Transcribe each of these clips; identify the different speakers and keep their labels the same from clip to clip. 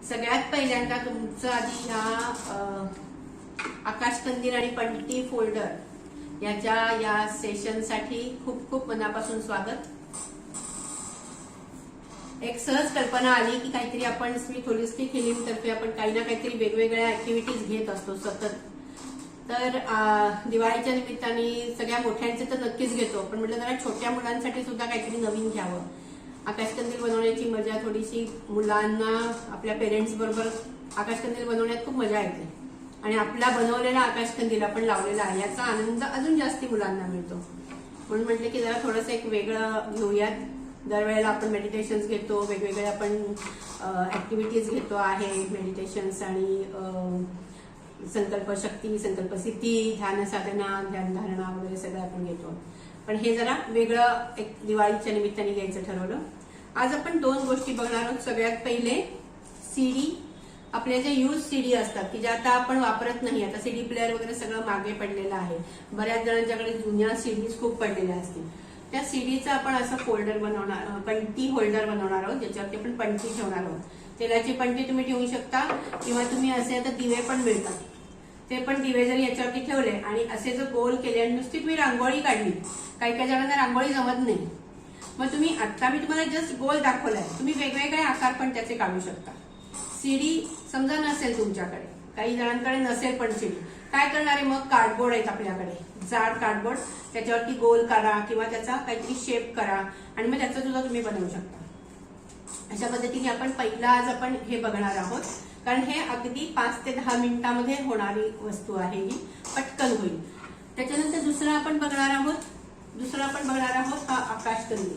Speaker 1: सगळ्यात पहिल्यांदा तुमचं आधी ह्या आकाश कंदील आणि पणती फोल्डर या सेशन साठी खूप खूप मनापासून स्वागत. एक सहज कल्पना आली की काहीतरी आपण स्मिथ होलिस्टिक हिलिंग तर्फे आपण काही ना काहीतरी वेगवेगळ्या ऍक्टिव्हिटीज घेत असतो सतत. तर दिवाळीच्या निमित्ताने सगळ्या मोठ्यांचे तर नक्कीच घेतो, पण म्हटलं जरा छोट्या मुलांसाठी सुद्धा काहीतरी नवीन घ्यावं. आकाशकंदील बनवण्याची मजा थोडीशी मुलांना आपल्या पेरेंट्स बरोबर आकाशकंदील बनवण्यात खूप मजा येते आणि आपला बनवलेला आकाशकंदील आपण लावलेला आहे याचा आनंद अजून जास्ती मुलांना मिळतो. म्हणून म्हटलं की जरा थोडंसं एक वेगळं घेऊयात. दरवेळेला आपण मेडिटेशन्स घेतो, वेगवेगळे आपण ऍक्टिव्हिटीज घेतो आहे, मेडिटेशन्स आणि संकल्प शक्ती, संकल्प सिद्धी, ध्यान साधना, ध्यान धारणा वगैरे सगळं आपण घेतो. पण हे जरा वेगळं एक दिवाळीच्या निमित्ताने घ्यायचं ठरवलं. आज आपण दोन गोष्टी बघणार आहोत. सगळ्यात पहिले सीडी, आपल्या जे यूज सीडी असतात की ज्या आता आपण वापरत नाही. आता सीडी प्लेअर वगैरे सगळं मागे पडलेलं आहे. बऱ्याच जणांच्याकडे जुन्या सीडीज खूप पडलेल्या असतील. त्या सीडीचा आपण असं फोल्डर बनवणार, पणती होल्डर बनवणार आहोत ज्याच्यावरती आपण पणती ठेवणार आहोत. तेलाची पणती तुम्ही ठेवू शकता किंवा तुम्ही असे आता दिवे पण मिळतात, ते पण दिवे जरी याच्यावरती ठेवले आणि असे जर गोल केले आणि नुसती तुम्ही रांगोळी काढली, काही काही जणांना रांगोळी जमत नाही, मग तुम्ही आता मी तुम्हाला जस्ट गोल दाखवलाय, तुम्ही वेगवेगळे आकार पण त्याचे काढू शकता. सीडी समजा नसेल तुमच्याकडे, काही जणांकडे नसेल पण सीडी, काय करणार आहे मग? कार्डबोर्ड आहेत आपल्याकडे, जाड कार्डबोर्ड, त्याच्यावरती गोल करा किंवा त्याचा काहीतरी शेप करा आणि मग त्याचं सुद्धा तुम्ही बनवू शकता. अशा पद्धतीने आपण पहिला आज आपण हे बघणार आहोत, कारण हे अगदी 5 ते 10 मिनिटांमध्ये होणारी वस्तू आहे, ही पटकन होईल. त्याच्यानंतर दुसरं आपण बघणार आहोत हा आकाशकंदील.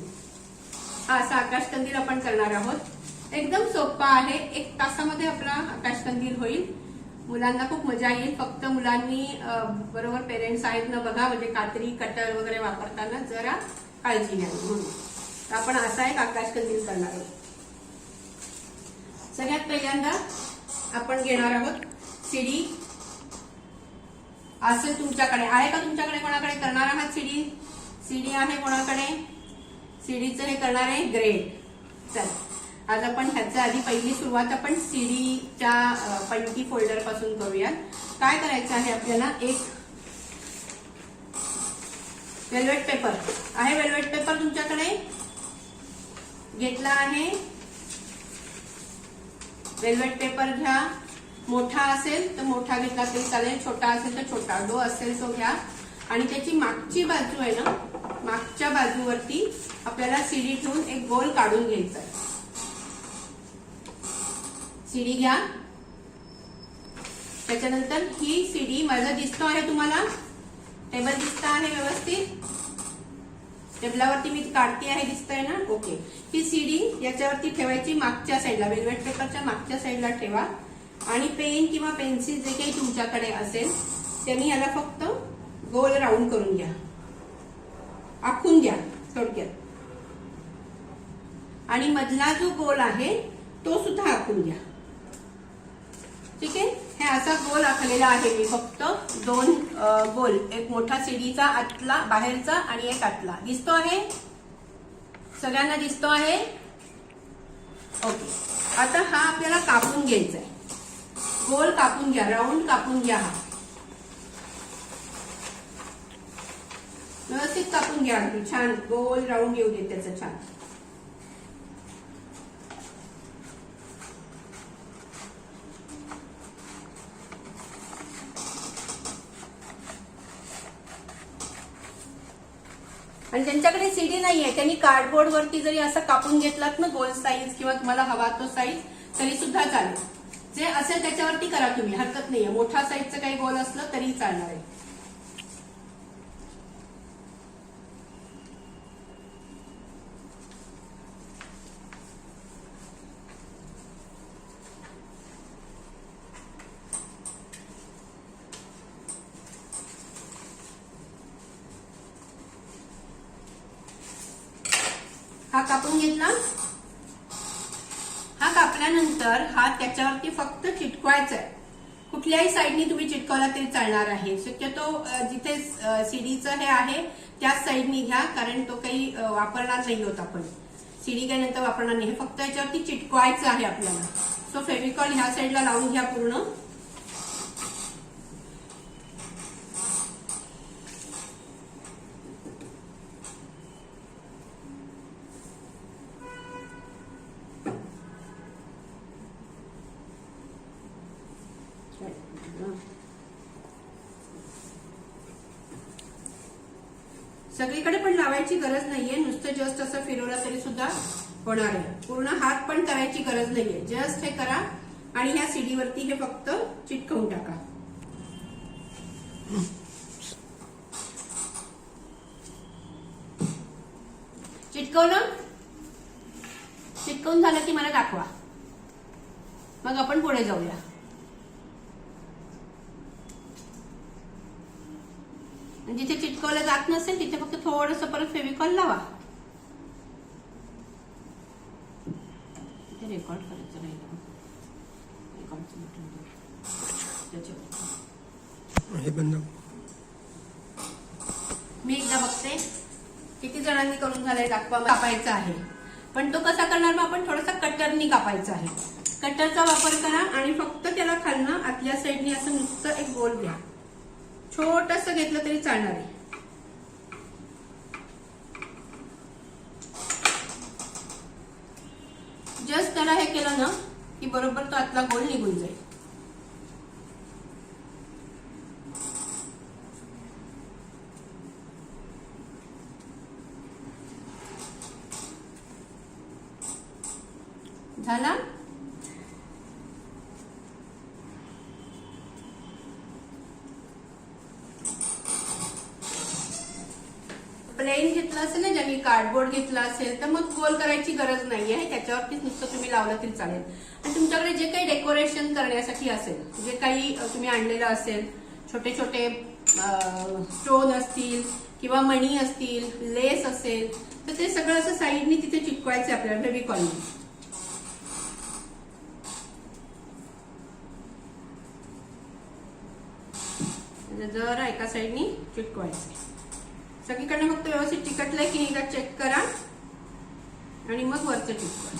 Speaker 1: हा असा आकाशकंदील आपण करणार आहोत. एकदम सोपा आहे, 1 तासामध्ये आपला आकाशकंदील होईल. मुलांना खूप मजा येईल. फक्त मुलांनी बरोबर पेरेंट्स आहेत ना बघा, म्हणजे कात्री कटर वगैरे वापरताना जरा काळजी घ्यावी म्हणून. तर आपण असा एक आकाशकंदील करणार आहोत. सगळ्यात पहिल्यांदा आपण घेणार आहोत सीडी. असेल तुमच्याकडे, आहे का तुमच्याकडे कोणाकडे करणार आहात सीडी? सीडी आहे कोणाकडे? सीडीचं हे करणार आहे, ग्रेट. चल आज आपण ह्याच्या आधी पहिली सुरुवात आपण सीडीच्या पणती फोल्डर पासून करूयात. काय करायचं आहे आपल्याला? एक वेल्वेट पेपर आहे, वेल्वेट पेपर तुमच्याकडे घेतला आहे. वेल्वेट पेपर घ्या. मोठा असेल तर मोठा घेतला तरी चालेल, छोटा असेल तर छोटा, जो असेल तो घ्या. आणि त्याची मागची बाजू आहे ना, मागच्या बाजूवरती आपल्याला सीडी ठेवून एक गोल काढून घ्यायचा आहे. सीडी घ्या. त्याच्यानंतर ही सीडी, माझा दिसतो आहे तुम्हाला? टेबल दिसत आहे व्यवस्थित? टेबलावरती मी काढते आहे, दिसतंय ना? ओके. ही सीडी याच्यावरती ठेवायची मागच्या साईडला, वेल्वेट पेपरच्या मागच्या साईडला ठेवा. आणि पेन किंवा पेन्सिल जे काही तुमच्याकडे असेल त्यांनी याला फक्त गोल राऊंड करून घ्या, आखून घ्या थोडक्यात. आणि मधला जो गोल आहे तो सुद्धा आखून घ्या. ठीक आहे. हे असा गोल आखलेला आहे मी, फक्त 2 गोल, एक मोठा सीडीचा आतला बाहेरचा आणि एक आतला. दिसतो आहे? सगळ्यांना दिसतो आहे? ओके. आता हा आपल्याला कापून घ्यायचा आहे. गोल कापून घ्या, राऊंड कापून घ्या. हा व्यवस्थित कापून घ्या, छान गोल राऊंड येऊ दे त्याचं छान. आणि ज्यांच्याकडे सीडी नाहीये त्यांनी कार्डबोर्ड वरती जरी असं कापून घेतलात ना, गोल साईज किंवा तुम्हाला हवा तो साईज, तरी सुद्धा चालेल. जे असेल त्याच्यावरती करा तुम्ही, हरकत नाहीये. मोठा साईजचं काही गोल असलं तरी चालणार आहे. हा कापून घेतला. हा कापल्यानंतर हा त्याच्यावरती फक्त चिटकवायचा आहे. कुठल्याही साईडनी तुम्ही चिटकवला तरी चालणार आहे. शक्यतो जिथे सीडीचं हे आहे त्याच साईडनी घ्या, कारण तो काही वापरणार नाही होत आपण. सीडी काय नंतर वापरणार नाही, फक्त याच्यावरती चिटकवायचं आहे आपल्याला. सो फेविकॉल ह्या साईडला लावून घ्या पूर्ण. सगळीकडे पण लावायची गरज नाहीये, नुसतं जस्ट असं फिरवलं तरी सुद्धा होणार आहे. पूर्ण हात पण करायची गरज नाहीये, जस्ट हे करा आणि ह्या सीडीवरती हे फक्त चिटकवून टाका. चिटकवलं, चिटकवून झालं की मला दाखवा, मग आपण पुढे जाऊया. जिथे चिटकवलं जात नसेल तिथे फक्त थोडंसं परत फेविकॉल लावा. तिथे रेकॉर्ड करायचं राहिलं, मी एकदा बघते किती जणांनी करून झालंय दाखवा. कापायचा आहे, पण तो कसा करणार, मग आपण थोडासा कटरनी कापायचा आहे. कटरचा वापर करा आणि फक्त त्याला खालनं आतल्या साईडनी असं नुसतं एक गोल घ्या. छोटंसं घेतलं तरी चालणार आहे. जस्ट त्याला हे केलं ना की बरोबर तो आतला गोल निघून जाईल. झाला. प्लेन घेतलं असेल ना, ज्यांनी कार्डबोर्ड घेतला असेल तर मग गोल करायची गरज नाहीये, त्याच्यावरतीच नुसतं तुम्ही लावलं तरी चालेल. आणि तुमच्याकडे जे काही डेकोरेशन करण्यासाठी असेल, जे काही तुम्ही आणलेलं असेल, छोटे छोटे स्टोन असतील किंवा मणी असतील, लेस असेल, तर ते सगळं असं साईडनी तिथे चिटकवायचं आपल्याला फेविकॉलनी. जरा एका साईडनी चिटकवायचं. सगळीकडनं फक्त व्यवस्थित चिकटलंय की एकदा चेक करा आणि मग वरचं चिटकवा.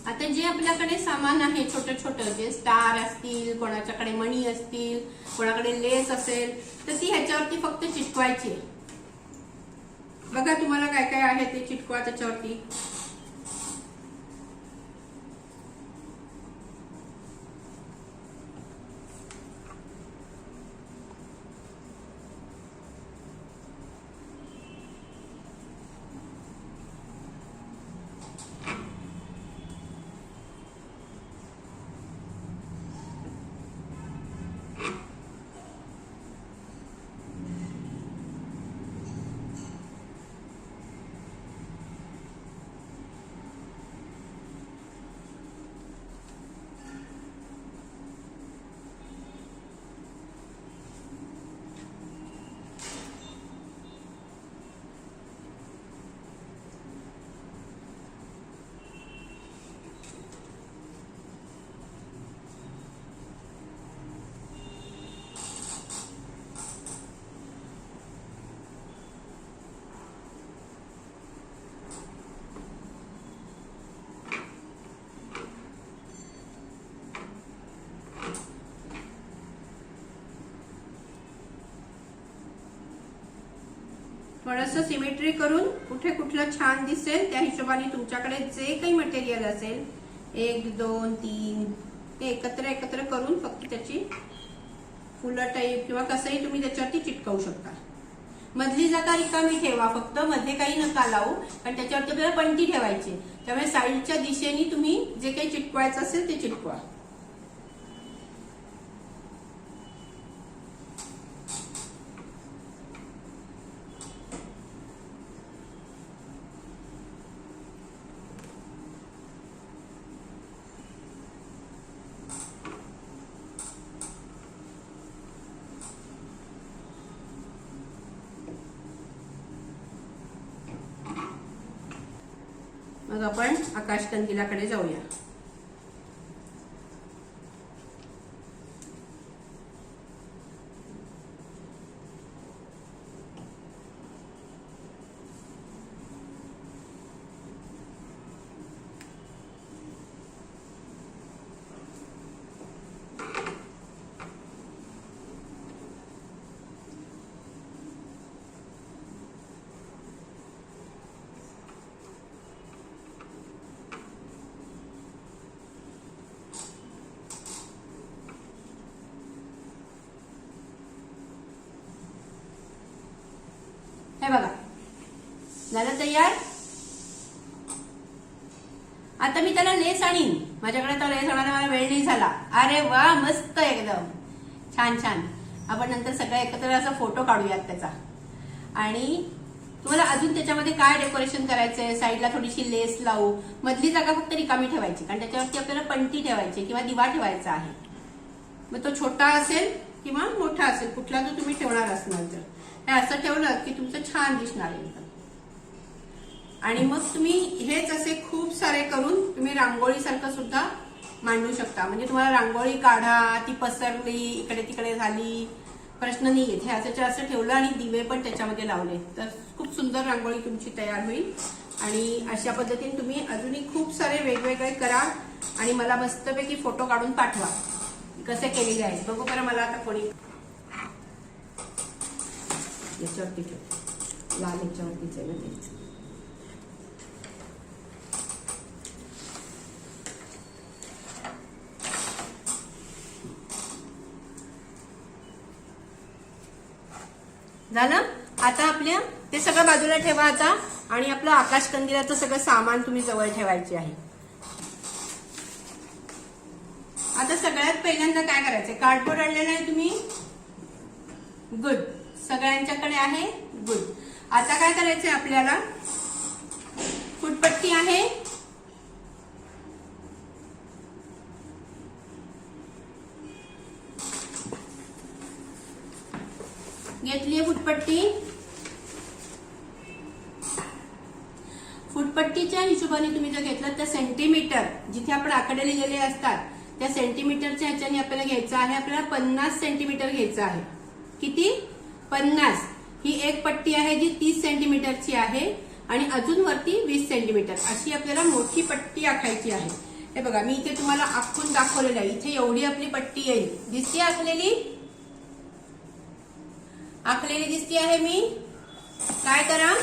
Speaker 1: आता जे आपल्याकडे सामान आहे छोटं छोटं, जे स्टार असतील, कोणाच्याकडे मणी असतील, कोणाकडे लेस असेल, तर ती ह्याच्यावरती फक्त चिटकवायची. बघा तुम्हाला काय काय आहे ते चिटकवा त्याच्यावरती. थोडंसं सिमेट्री करून कुठे कुठलं छान दिसेल त्या हिशोबाने तुमच्याकडे जे काही मटेरियल असेल 1 2 3 ते एकत्र करून फक्त त्याची फुलं टाईप किंवा कसंही तुम्ही त्याच्यावरती चिटकवू शकता. मधली जागा रिकामी ठेवा, फक्त मध्ये काही नका लावू, कारण त्याच्यावरती आपल्याला पणती ठेवायची. त्यामुळे साईडच्या दिशेने तुम्ही जे काही चिटकवायचं असेल ते चिटकवा. मग आपण आकाशकंदिलाकडे जाऊया. झालं तयार. आता मी त्याला लेस आणीन. माझ्याकडे तर लेस आणायला मला वेळ नाही झाला. अरे वा, मस्त एकदम छान छान. आपण नंतर सगळ्या एकत्र असा फोटो काढूयात त्याचा. आणि तुम्हाला अजून त्याच्यामध्ये काय डेकोरेशन करायचंय, साईडला थोडीशी लेस लावू. मधली जागा फक्त रिकामी ठेवायची, कारण त्याच्यावरती आपल्याला पणती ठेवायची किंवा दिवा ठेवायचा आहे. मग तो छोटा असेल किंवा मोठा असेल, कुठला जो तुम्ही ठेवणार असणार तर हे असं ठेवलं की तुमचं छान दिसणार आहे. आणि मग तुम्ही हेच असे खूप सारे करून तुम्ही रांगोळी सारखं सुद्धा मांडू शकता. म्हणजे तुम्हाला रांगोळी काढा, ती पसरली इकडे तिकडे झाली, प्रश्न नाही येत. हे असं ठेवलं आणि दिवे पण त्याच्यामध्ये लावले तर खूप सुंदर रांगोळी तुमची तयार होईल. आणि अशा पद्धतीने तुम्ही अजूनही खूप सारे वेगवेगळे करा आणि मला मस्तपैकी फोटो काढून पाठवा कसे केलेले आहेत. बघू बरं मला आता कोणी याच्यावरती ठेव, लाल याच्यावरतीच आहे ना ते. झालं. आता आपल्या ते सगळं बाजूला ठेवा आता. आणि आपलं आकाश कंदिलाचं सगळं सामान तुम्ही जवळ ठेवायचे आहे. आता सगळ्यात पहिल्यांदा काय करायचंय, कार्डबोर्ड आणलेला आहे तुम्ही, गुड, सगळ्यांच्याकडे आहे, गुड. आता काय करायचंय आपल्याला, फुटपट्टी आहे, घेतलीये फुटपट्टी. फुटपट्टीच्या हिशोबाने तुम्ही जर घेतलं तर सेंटीमीटर, जिथे आपण आकडे लिहिलेले असतात त्या सेंटीमीटरच्या ह्याच्याने आपल्याला घ्यायचं आहे. आपल्याला 50 सेंटीमीटर घ्यायचं आहे. किती? 50. ही एक पट्टी आहे जी 30 सेंटीमीटरची आहे आणि अजून वरती 20 सेंटीमीटर अशी आपल्याला मोठी पट्टी आखायची आहे. हे बघा, मी इथे तुम्हाला आखून दाखवलेलं आहे. इथे एवढी आपली पट्टी येईल. दिसते आखलेली? आखलेली दिसती आहे मी. काय करा,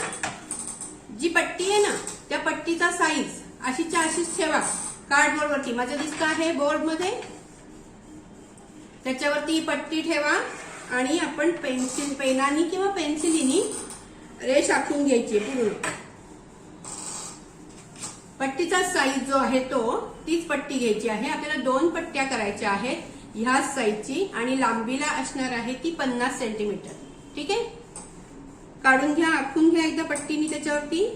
Speaker 1: जी पट्टी आहे ना त्या पट्टीचा साईज अशीच्या अशीच ठेवा कार्डबोर्ड वरती. माझं दिसतं आहे बोर्ड मध्ये, त्याच्यावरती पट्टी ठेवा आणि आपण पेनानी किंवा पेन्सिलीनी रेष आखून घ्यायची पूर्ण. पट्टीचा साईज जो आहे तो तीच पट्टी घ्यायची आहे. आपल्याला 2 पट्ट्या करायच्या आहेत ह्याच साईजची आणि लांबीला असणार आहे ती 50 सेंटीमीटर. ठीक आहे, काढून घ्या, आखून घ्या एकदा पट्टीनी त्याच्यावरती.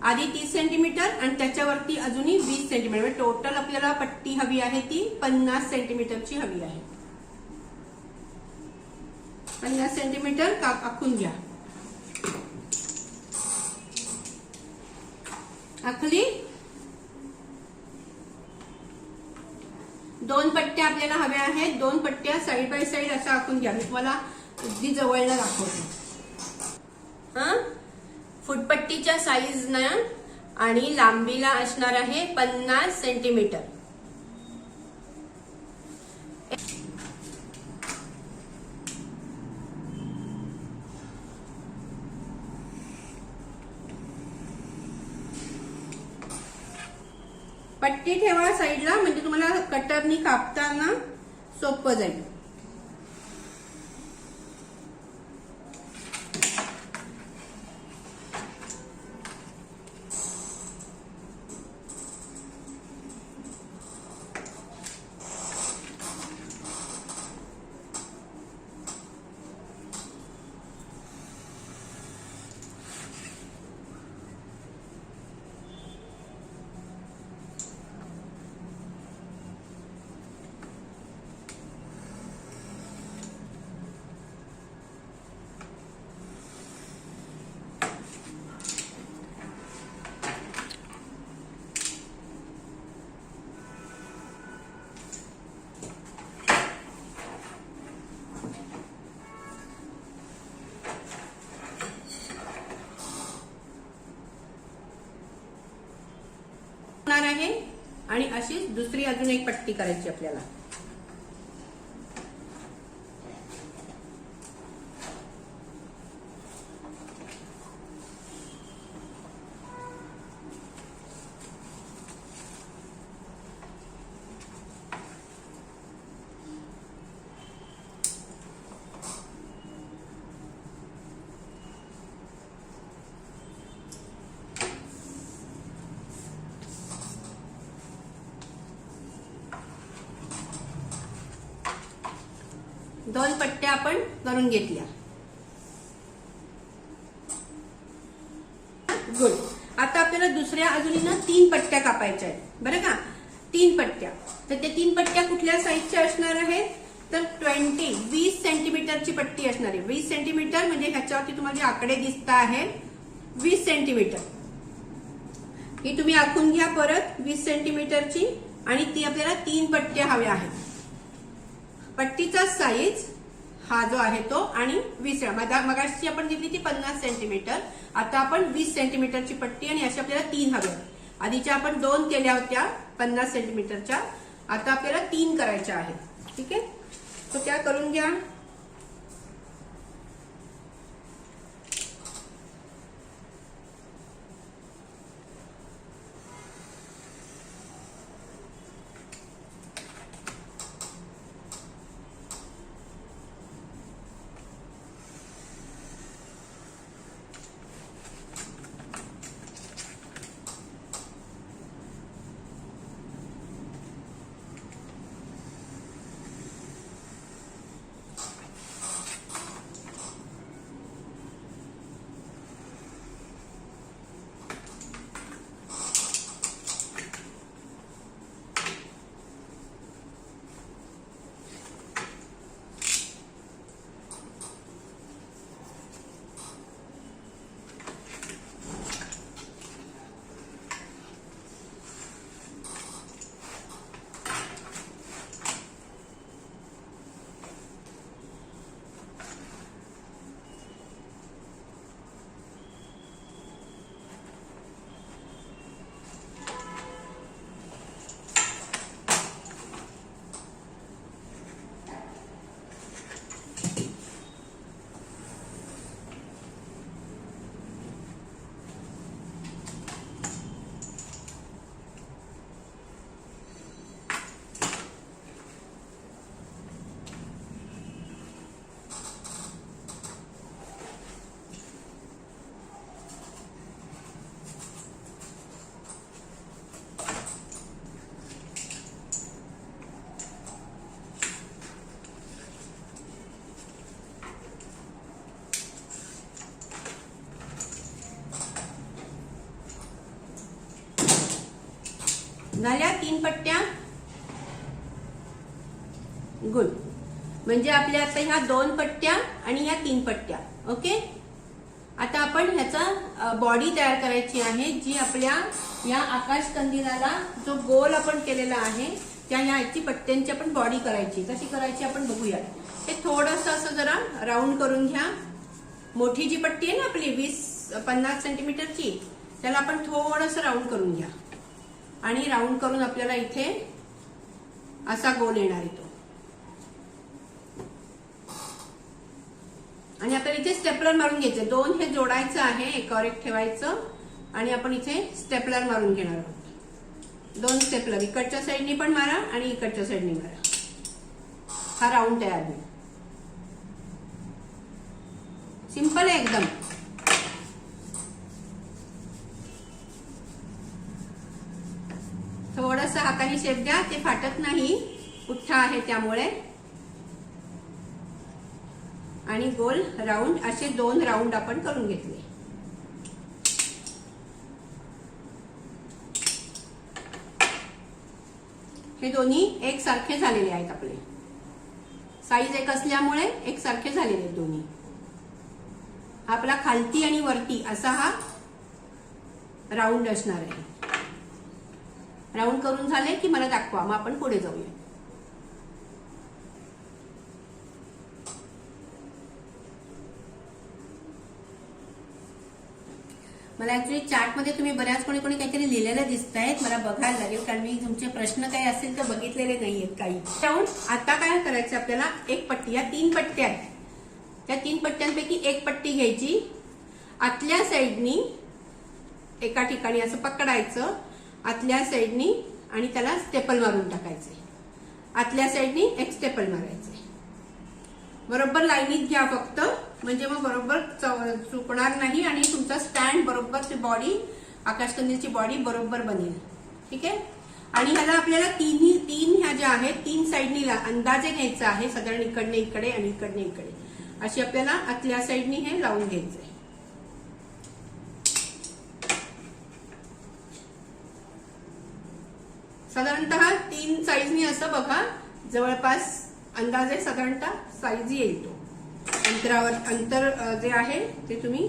Speaker 1: आधी 30 सेंटीमीटर आणि त्याच्यावरती अजूनही 20 सेंटीमीटर. टोटल आपल्याला पट्टी हवी आहे ती 50 सेंटीमीटरची हवी आहे. 50 सेंटीमीटर आखून घ्या. आखली. 2 पट्ट्या आपल्याला हव्या आहेत. 2 पट्ट्या साईड बाय साईड असं आखून घ्या. मी तुम्हाला अगदी जवळला दाखवते. फुटपट्टीच्या साईज ना आणि लांबीला असणार आहे 50 सेंटीमीटर. पट्टी ठेवा साईडला, म्हणजे तुम्हाला कटरनी कापताना सोपं जाईल. आहे आणि अशीच दुसरी अजून एक पट्टी करायची आपल्याला. 2 पट्ट्या आपण करून घेतल्या. गुड. आता आपल्याला दुसऱ्या अजून ना 3 पट्ट्या कापायच्या आहेत बरं का. 3 पट्ट्या. तर त्या 3 पट्ट्या कुठल्या साईजच्या असणार आहेत तर 20 सेंटीमीटरची पट्टी असणार आहे. 20 सेंटीमीटर म्हणजे ह्याच्यावरती तुम्हाला जे आकडे दिसत आहेत 20 सेंटीमीटर ही तुम्ही आखून घ्या परत 20 सेंटीमीटरची. आणि ती आपल्याला 3 पट्ट्या हव्या आहेत. पट्टीचा साईज हा जो आहे तो आणि 20 मगाशी आपण घेतली ती 50 सेंटीमीटर. आता आपण 20 सेंटीमीटरची पट्टी आणि अशी आपल्याला 3 हव्या. आधीच्या आपण 2 केल्या होत्या 50 सेंटीमीटरच्या. आता आपल्याला 3 करायच्या आहेत. ठीक आहे. तो त्या करून घ्या. झाल्या 3 पट्ट्या. गुड. म्हणजे आपल्या आता ह्या 2 पट्ट्या आणि ह्या 3 पट्ट्या. ओके. आता आपण ह्याचा बॉडी तयार करायची आहे जी आपल्या या आकाश कंदिलाला जो गोल आपण केलेला आहे त्या ह्याची पट्ट्यांची आपण बॉडी करायची. कशी करायची आपण बघूया. हे थोडंसं असं जरा राऊंड करून घ्या. मोठी जी पट्टी आहे ना आपली 50 सेंटीमीटरची त्याला आपण थोडंसं राऊंड करून घ्या. आणि राऊंड करून आपल्याला इथे असा गोल येणार आहे तो. आणि आपल्याला इथे स्टेपलर मारून घ्यायचं. 2 हे जोडायचं आहे एकावर एक ठेवायचं आणि आपण इथे स्टेपलर मारून घेणार आहोत. 2 स्टेपलर इकडच्या साईडनी पण मारा आणि इकडच्या साईडनी मारा. हा राऊंड तयार होईल. सिंपल आहे एकदम. थोडंसं हाताने शेप द्या. ते फाटत नाही. पुठ्ठा आहे त्यामुळे. आणि गोल राऊंड असे 2 राऊंड आपण करून घेतले. हे दोन्ही एकसारखे झालेले आहेत. आपले साईज एक असल्यामुळे एकसारखे झालेले आहेत दोन्ही. आपला खालती आणि वरती असा हा राऊंड असणार आहे. राऊंड करून झाले की मला दाखवा. मग आपण पुढे जाऊया. मला ऍक्च्युली चार्टमध्ये तुम्ही बऱ्याच कोणी काहीतरी लिहिलेलं दिसत आहेत. मला बघायला लागेल कारण मी तुमचे प्रश्न काही असतील तर बघितलेले नाहीयेत काही. आता काय करायचं आपल्याला एक पट्टी. या 3 पट्ट्या आहेत. त्या 3 पट्ट्यांपैकी एक पट्टी घ्यायची. आतल्या साईडनी एका ठिकाणी असं पकडायचं आतल्या साईडनी आणि त्याला स्टेपल मारून टाकायचे. आतल्या साईडनी एक स्टेपल मारायचे. बरोबर लाईनीत घ्या फक्त. म्हणजे मग बरोबर चुकणार नाही आणि तुमचा स्टँड बरोबर ती बॉडी आकाशकंदीलची बॉडी बरोबर बनेल. ठीक आहे. आणि ह्याला आपल्याला तीन ह्या ज्या आहेत 3 साईडनी अंदाजे घ्यायचं आहे, साधारण इकडने इकडे आणि इकडने इकडे अशी आपल्याला आतल्या साईडनी हे लावून घ्यायचंय. साधारणतः 3 साईजनी असं बघा, जवळपास अंदाजे साधारणतः साईज येईल तो. अंतर जे आहे ते तुम्ही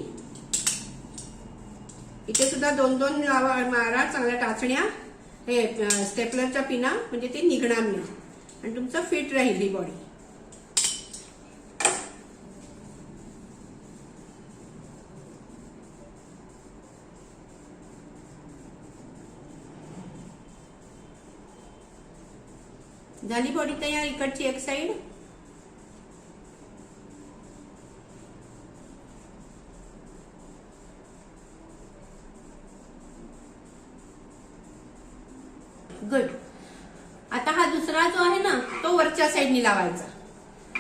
Speaker 1: इथे सुद्धा 2-2 मारा चांगल्या टाचण्या, हे स्टेपलरच्या पिना, म्हणजे ते निघणार नाही आणि तुमचं फिट राहील ही बॉडी. झाली बॉडी तयार. इकडची एक साईड. गुड. आता हा दुसरा जो आहे ना तो वरच्या साईडनी लावायचा,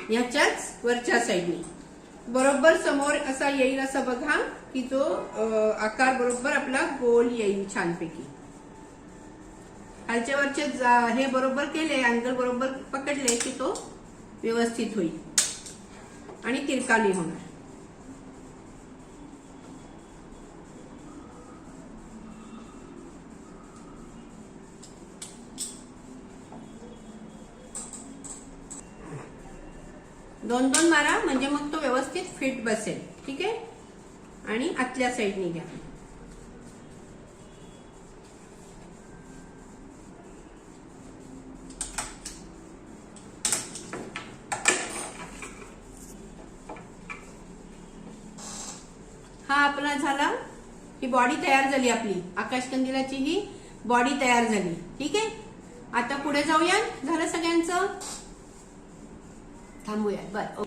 Speaker 1: ह्याच्याच वरच्या साईडनी बरोबर समोर असा येईल असं बघा की जो आकार बरोबर आपला गोल येईल छानपैकी. खालच्या वरचे हे बरोबर केले, अँगल बरोबर पकडले की तो व्यवस्थित होईल आणि तिरका नाही होणार. दोन मारा म्हणजे मग तो व्यवस्थित फिट बसेल. ठीक आहे. आणि आतल्या साईडनी घ्या. हा आपला झाला. ही बॉडी तयार झाली आपली. आकाशकंदिलाची ही बॉडी तयार झाली. ठीक आहे. आता पुढे जाऊया. झालं सगळ्यांचं. थांबूया. बर,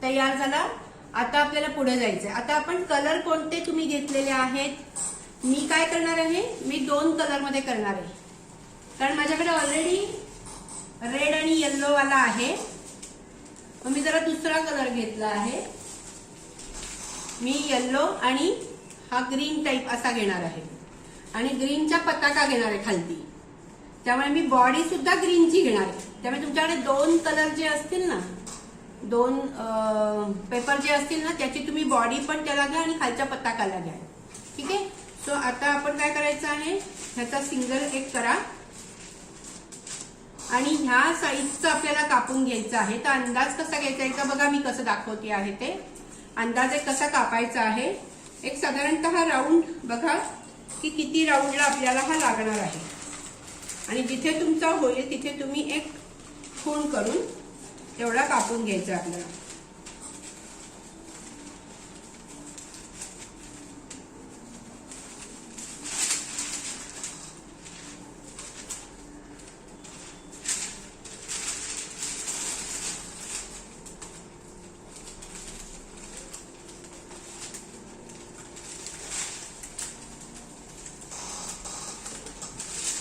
Speaker 1: तयार झाला. आता आपल्याला पुढे जायचंय. आता आपण कलर कोणते तुम्ही घेतलेले आहेत. मी काय करणार आहे, मी 2 कलर मध्ये करणार आहे, कारण माझ्याकडे ऑलरेडी रेड आणि येल्लो वाला आहे. मग मी जरा दुसरा कलर घेतला आहे. मी येल्लो आणि हा ग्रीन टाइप असा घेणार आहे आणि ग्रीनचा पताका घेणार आहे खालती. त्यामुळे मी बॉडी सुद्धा ग्रीनची घेणार आहे. त्यामुळे तुमच्याकडे 2 कलर जे असतील ना, 2 पेपर जे असतील ना, त्याची तुम्ही बॉडी पण त्याला घ्या आणि खालच्या पताकाला घ्या. ठीक आहे. सो आता आपण काय करायचं आहे, ह्याचा सिंगल एक करा आणि ह्या साईजचं आपल्याला कापून घ्यायचं आहे. तर अंदाज कसा घ्यायचा आहे का बघा, मी कसं दाखवते आहे ते. अंदाजे कसा कापायचा आहे. एक साधारणतः राऊंड बघा की किती राऊंडला आपल्याला हा लागणार आहे आणि जिथे तुमचा होईल तिथे तुम्ही एक खूण करून एवढा कापून घ्यायचा आपल्याला.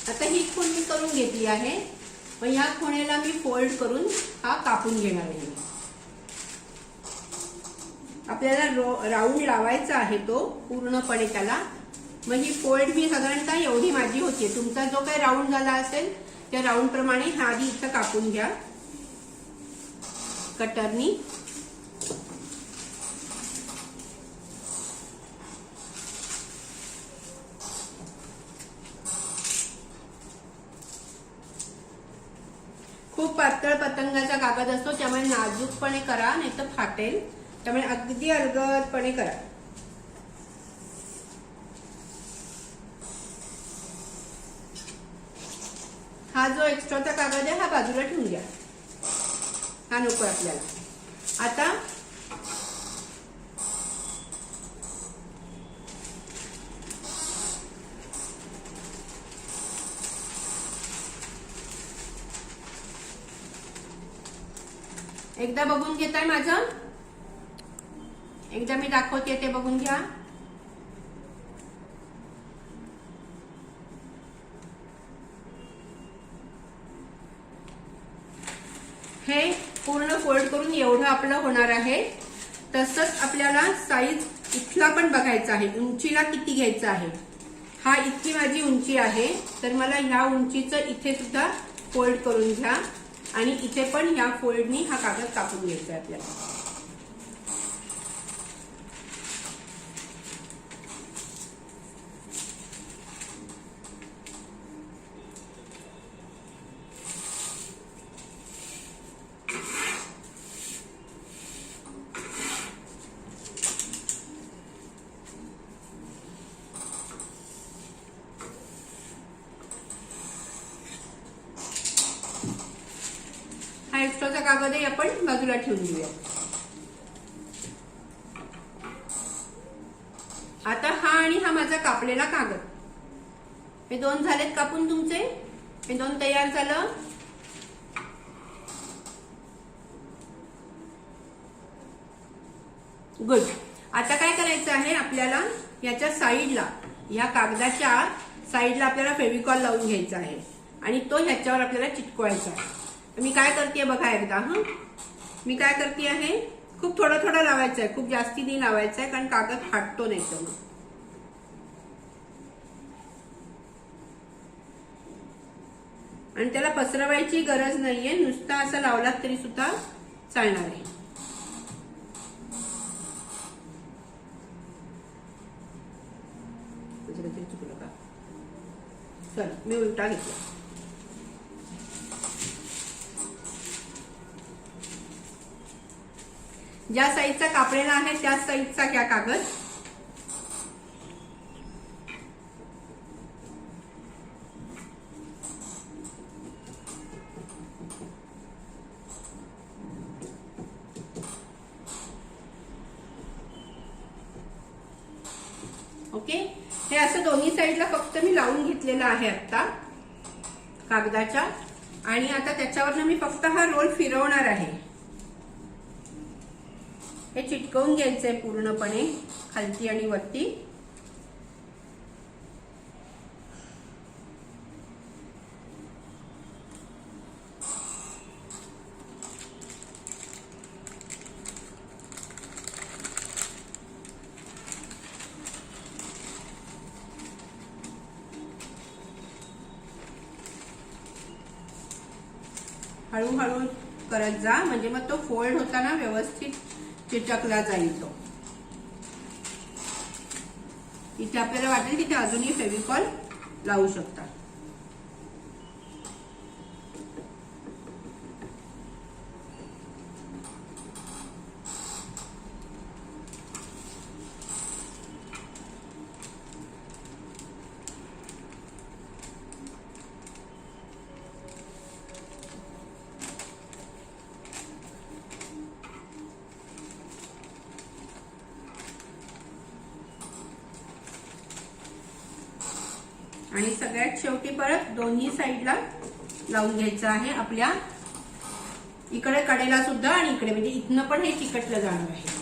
Speaker 1: आता ही खूण मी करून घेतली आहे. पण ह्या खुणेला मी फोल्ड करून हा कापून घेणार आहे. आपल्याला राऊंड लावायचा आहे तो पूर्णपणे त्याला. मग ही फोल्ड मी साधारणतः एवढी माझी होती. तुमचा जो काही राऊंड झाला असेल त्या राऊंड प्रमाणे हा आधी इथं कापून घ्या कटरनी. खूप पातळ पतंगाचा कागद असतो त्यामुळे नाजूकपणे करा, नाही तर फाटेल. त्यामुळे अगदी अलगदपणे करा. हा जो एक्स्ट्राचा कागद आहे हा बाजूला ठेवून घ्या. हा नको आपल्याला. आता एकदा बघून घेताय माझं. एकदा मी दाखवते ते बघून घ्या. हे पूर्ण फोल्ड करून एवढं आपलं होणार आहे. तसंच आपल्याला साईज इथला पण बघायचा आहे. उंचीला किती घ्यायचं आहे हा इतकी माझी उंची आहे, तर मला ह्या उंचीचं इथे सुद्धा फोल्ड करून घ्या आणि इथे पण ह्या फोल्डनी हा कागद कापून घ्यायचा आहे आपल्याला. हा एक्स्ट्राचा कागदही आपण बाजूला ठेवून देऊया. आता हा आणि हा माझा कापलेला कागद, हे दोन झालेत कापून तुमचे, हे दोन तयार झालं. गुड. आता काय करायचं आहे आपल्याला, याच्या साईडला, ह्या कागदाच्या साईडला आपल्याला फेविकॉल लावून घ्यायचा आहे आणि तो ह्याच्यावर आपल्याला चिटकवायचा आहे. मी काय करते बघा एकदा. मी काय करते आहे, खूप थोडं थोडं लावायचं आहे, खूप जास्ती नाही लावायचं आहे, कारण कागद फाटतो नाही तर. आणि त्याला पसरवायची गरज नाहीये, नुसता असं लावलात तरी सुद्धा चालणार आहे. चुकलं का? चल मी उलटा घेतला. ज्या साईजचा कापलेला आहे त्याच साईजचा घ्या कागद. ओके. हे असं दोन्ही साईडला फक्त मी लावून घेतलेलं आहे आता कागदाच्या. आणि आता त्याच्यावर मी फक्त हा रोल फिरवणार आहे. हे चिटकवून घ्यायचंय पूर्णपणे खालती आणि वरती. हळूहळू करत जा, म्हणजे मग तो फोल्ड होताना व्यवस्थित चिटकला जाईल तो. इथे आपल्याला वाटेल तिथे अजूनही फेविकॉल लावू शकता. आणि सगळ्यात शेवटी परत दोन्ही साईडला लावून घ्यायचं आहे. आपल्या इकडे कडेला सुद्धा आणि इकडे, म्हणजे इथनं पण हे चिकटलं जाणार आहे.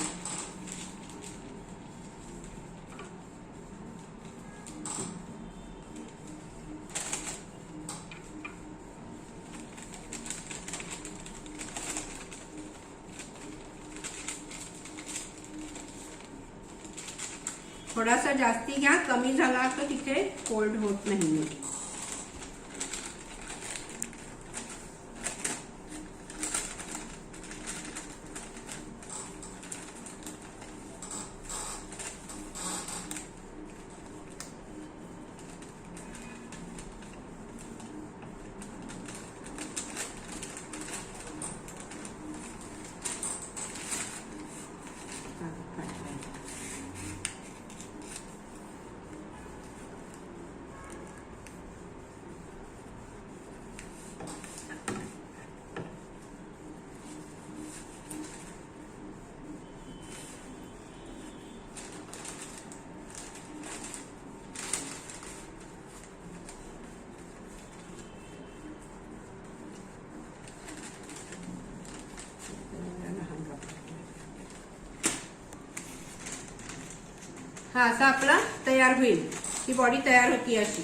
Speaker 1: थोडासा जास्ती घ्या, कमी झाला तर तिथे फोल्ड होत नाही. हा असा आपला तयार होईल. ही बॉडी तयार होती अशी.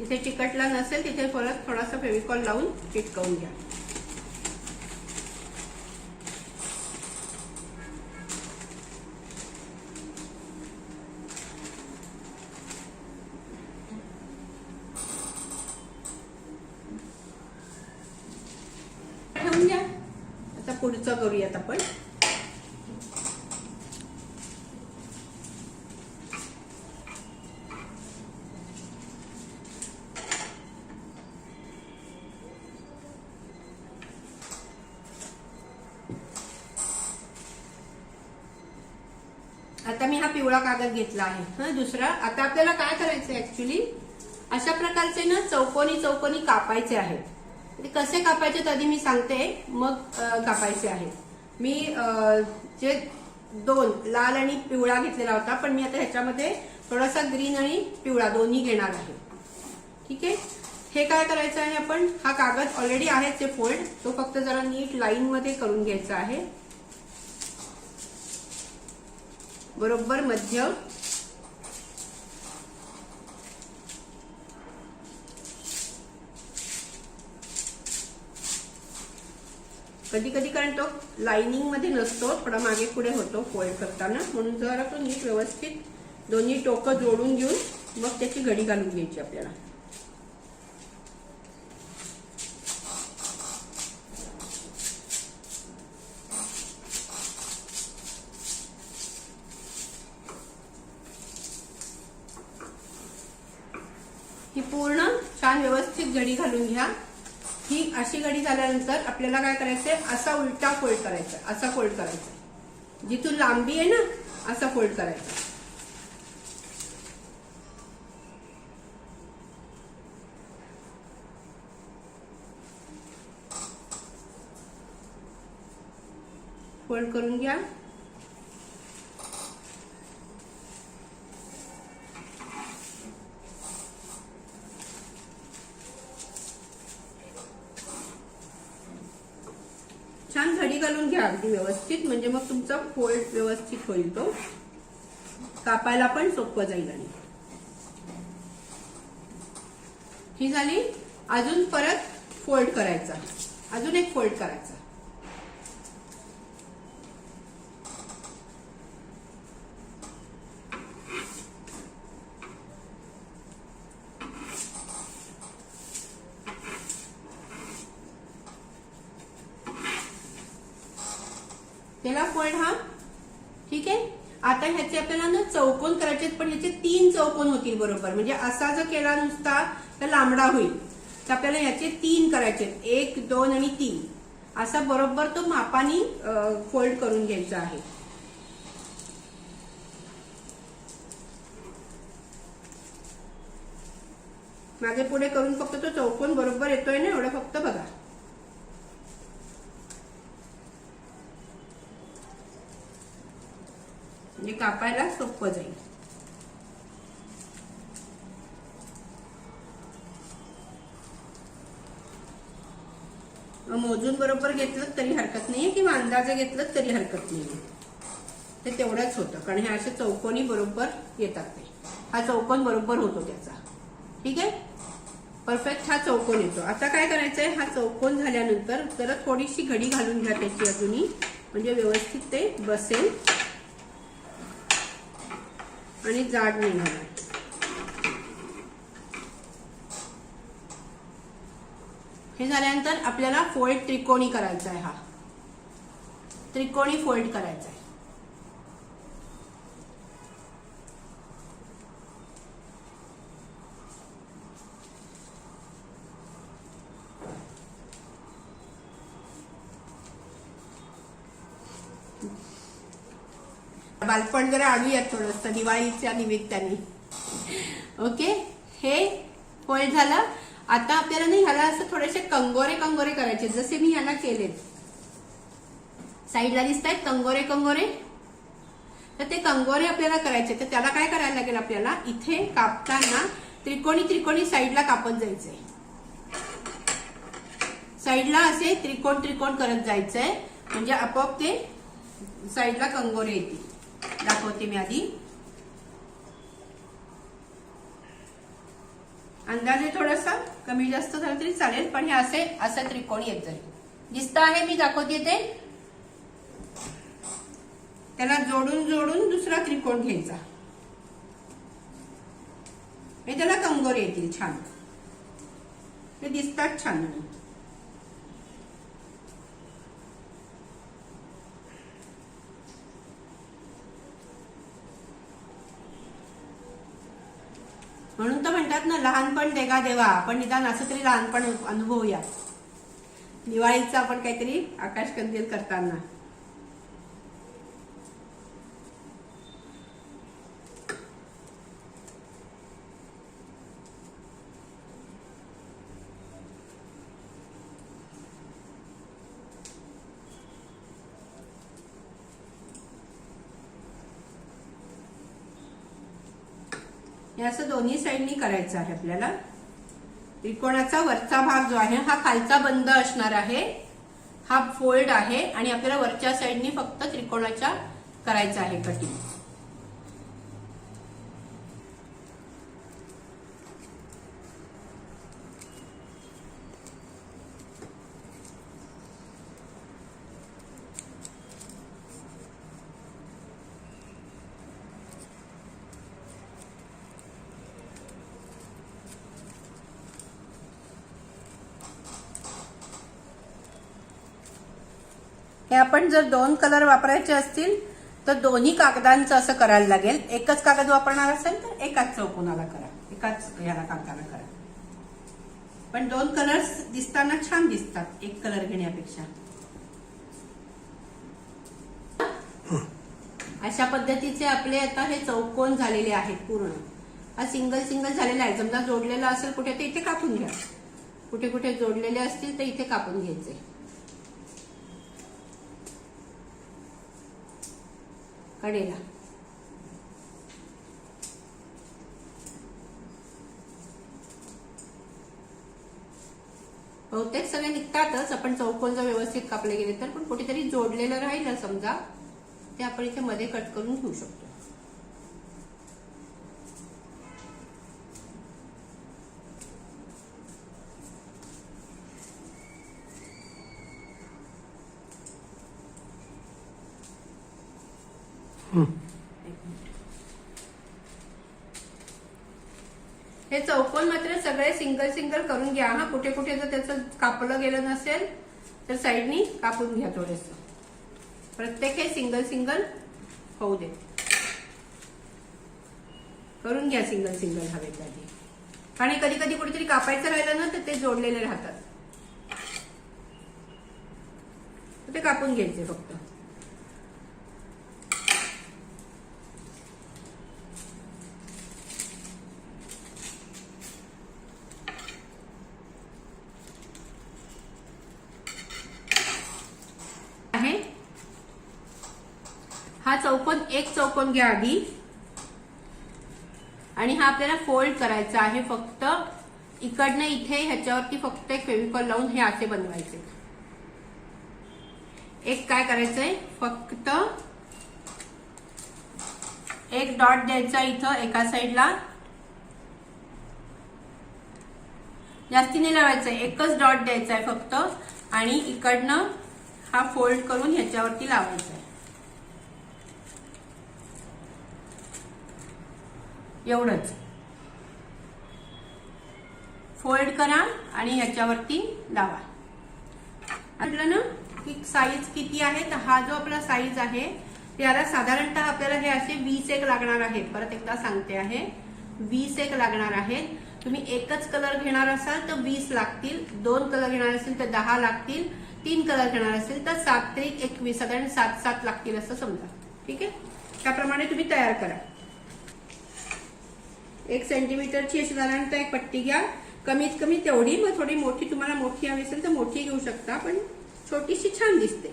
Speaker 1: इथे चिकटला नसेल तिथे परत थोडासा फेविकॉल लावून चिटकवून घ्या. ठेवून द्या. आता पुढचं करूयात आपण. आता मी हा पिवळा कागद घेतला आहे दुसरा. आता आपल्याला काय करायचंय ऍक्च्युली अशा प्रकारचे ना चौकोनी चौकोनी कापायचे आहेत. ते कसे कापायचे आधी मी सांगते, मग कापायचे आहेत. मी जे 2 लाल आणि पिवळा घेतलेला होता, पण मी आता ह्याच्यामध्ये थोडासा ग्रीन आणि पिवळा दोन्ही घेणार आहे. ठीक आहे. हे काय करायचं आहे आपण, हा कागद ऑलरेडी आहे ते फोल्ड, तो फक्त जरा नीट लाईन मध्ये करून घ्यायचा आहे. बरोबर मध्य. कधी कधी कारण तो लाइनिंग मध्ये नसतो, थोडा मागे पुढे होतो फोल्ड करताना, म्हणून जरा तो नीट व्यवस्थित दोन्ही टोकं जोडून घेऊन मग त्याची घडी घालून घ्यायची आपल्याला. ही पूर्ण छान व्यवस्थित घडी घालून घ्या. ही अशी घडी झाल्यानंतर आपल्याला काय करायचंय, असा उलटा फोल्ड करायचा, असा फोल्ड करायचा. जिथून लांबी आहे ना असा फोल्ड करायचा. फोल्ड करून घ्या. छान घडी घालून घ्या अगदी व्यवस्थित, म्हणजे मग तुमचा फोल्ड व्यवस्थित होईल, तो कापायला पण सोपं जाईल. आणि ही झाली. अजून परत फोल्ड करायचा, अजून एक फोल्ड करायचा. त्याला फोल्ड हा. ठीक आहे. आता ह्याचे आपल्याला ना चौकोन करायचे, पण ह्याचे 3 चौकोन होतील बरोबर. म्हणजे असा जर केला नुसता तर लांबडा होईल, तर आपल्याला ह्याचे 3 करायचे, 1, 2 आणि 3 असा बरोबर तो मापानी फोल्ड करून घ्यायचा आहे. मागे पुढे करून फक्त तो चौकोन बरोबर येतोय ना एवढं फक्त बघा. म्हणजे कापायला सोपं जाईल. मोजून बरोबर घेतलं तरी हरकत नाहीये किंवा अंदाजे घेतलं तरी हरकत नाहीये. ते तेवढंच होतं, कारण हे असे चौकोनी बरोबर येतात. ते हा चौकोन बरोबर होतो त्याचा. ठीक आहे. परफेक्ट हा चौकोन येतो. आता काय करायचंय, हा चौकोन झाल्यानंतर जरा थोडीशी घडी घालून घ्या त्याची अजूनही, म्हणजे व्यवस्थित ते बसेल आणि जाड नाही होणार. हे झाल्यानंतर आपल्याला फोल्ड त्रिकोणी करायचा आहे. हा त्रिकोणी फोल्ड करायचा आहे. बालपण जरा आणूयात थोडंसं दिवाळीच्या निमित्ताने. ओके. हे फोल्ड झालं. आता आपल्याला नाही ह्याला असं थोडेसे कंगोरे कंगोरे करायचे, जसे मी ह्याला केलेत. साईडला दिसत आहेत कंगोरे कंगोरे, तर ते कंगोरे आपल्याला करायचे. तर त्याला काय करायला लागेल, आपल्याला इथे कापताना त्रिकोणी त्रिकोणी साईडला कापत जायचंय. साईडला असे त्रिकोण त्रिकोण करत जायचंय, म्हणजे आपोआप ते साईडला कंगोरे येतील. दाखवते मी आधी. अंदाजे थोडासा कमी जास्त झालं तरी चालेल, पण हे असे त्रिकोण येत जाईल. दिसतं आहे मी दाखवते ते. त्याला जोडून जोडून दुसरा त्रिकोण घ्यायचा, हे त्याला कंगोरे येतील छान, ते दिसतात छान. म्हणून तर म्हणतात ना, लहानपण देगा देवा. आपण निदान असं तरी लहानपण अनुभवूया दिवाळीचं आपण काहीतरी आकाश कंदील करताना. हे असं दोन्ही साईडनी करायचं आहे आपल्याला. त्रिकोणाचा वरचा भाग जो आहे हा खालचा बंद असणार आहे, हा फोल्ड आहे, आणि आपल्याला वरच्या साईडनी फक्त त्रिकोणाच्या करायचं आहे कटिंग. हे आपण जर 2 कलर वापरायचे असतील तर दोन्ही कागदांचं असं करायला लागेल. एकच कागद वापरणार असेल तर एकाच चौकोनाला करा, एकाच ह्याला कागदाला करा. पण 2 कलर्स दिसताना छान दिसतात एक कलर घेण्यापेक्षा. अशा पद्धतीचे आपले आता हे चौकोन झालेले आहेत पूर्ण. हा सिंगल सिंगल झालेला आहे. समजा जोडलेला असेल कुठे तर इथे कापून घ्या, कुठे कुठे जोडलेले असतील तर इथे कापून घ्यायचे. कडेला बहुतेक सगळे निघतातच आपण चौकोन जर व्यवस्थित कापले गेले तर. पण कुठेतरी जोडलेलं राहिलं समजा, ते आपण इथे मध्ये कट करून घेऊ शकतो. हे चौकोन मात्र सगळे सिंगल सिंगल करून घ्या. हा कुठे कुठे जर त्याचं कापलं गेलं नसेल तर साईडनी कापून घ्या थोडेस. प्रत्येक हे सिंगल सिंगल होऊ दे, करून घ्या सिंगल सिंगल हवेत आधी. आणि कधी कधी कुठेतरी कापायचं राहिलं ना तर ते जोडलेले राहतात, ते कापून घ्यायचे फक्त. हा चौकोन एक चौकोन घ्या आधी, आणि हा आपल्याला फोल्ड करायचा आहे. फक्त इकडनं इथे ह्याच्यावरती फक्त एक फेविकॉल लावून हे असे बनवायचे. एक काय करायचंय, फक्त एक डॉट द्यायचा इथं एका साईडला, जास्ती नाही लावायचंय, एकच डॉट द्यायचा आहे फक्त, आणि इकडनं हा फोल्ड करून ह्याच्यावरती लावायचा आहे. एवढंच. फोल्ड करा आणि ह्याच्यावरती लावा. म्हटलं ना की साईज किती आहे, तर हा जो आपला साईज आहे त्याला साधारणतः आपल्याला हे असे 20 एक लागणार आहेत. परत एकदा सांगते आहे, 20 एक लागणार आहेत. तुम्ही एकच कलर घेणार असाल तर 20 लागतील, 2 कलर घेणार असेल तर 10 लागतील, 3 कलर घेणार असेल तर 7 ते 21, साधारण 7 लागतील असं समजा. ठीक आहे, त्याप्रमाणे तुम्ही तयार करा. 1 सेंटीमीटरची अशी साधारणतः एक पट्टी घ्या, कमीत कमी तेवढी. मग थोडी मोठी तुम्हाला मोठी हवी असेल तर मोठी घेऊ शकता, पण छोटीशी छान दिसते.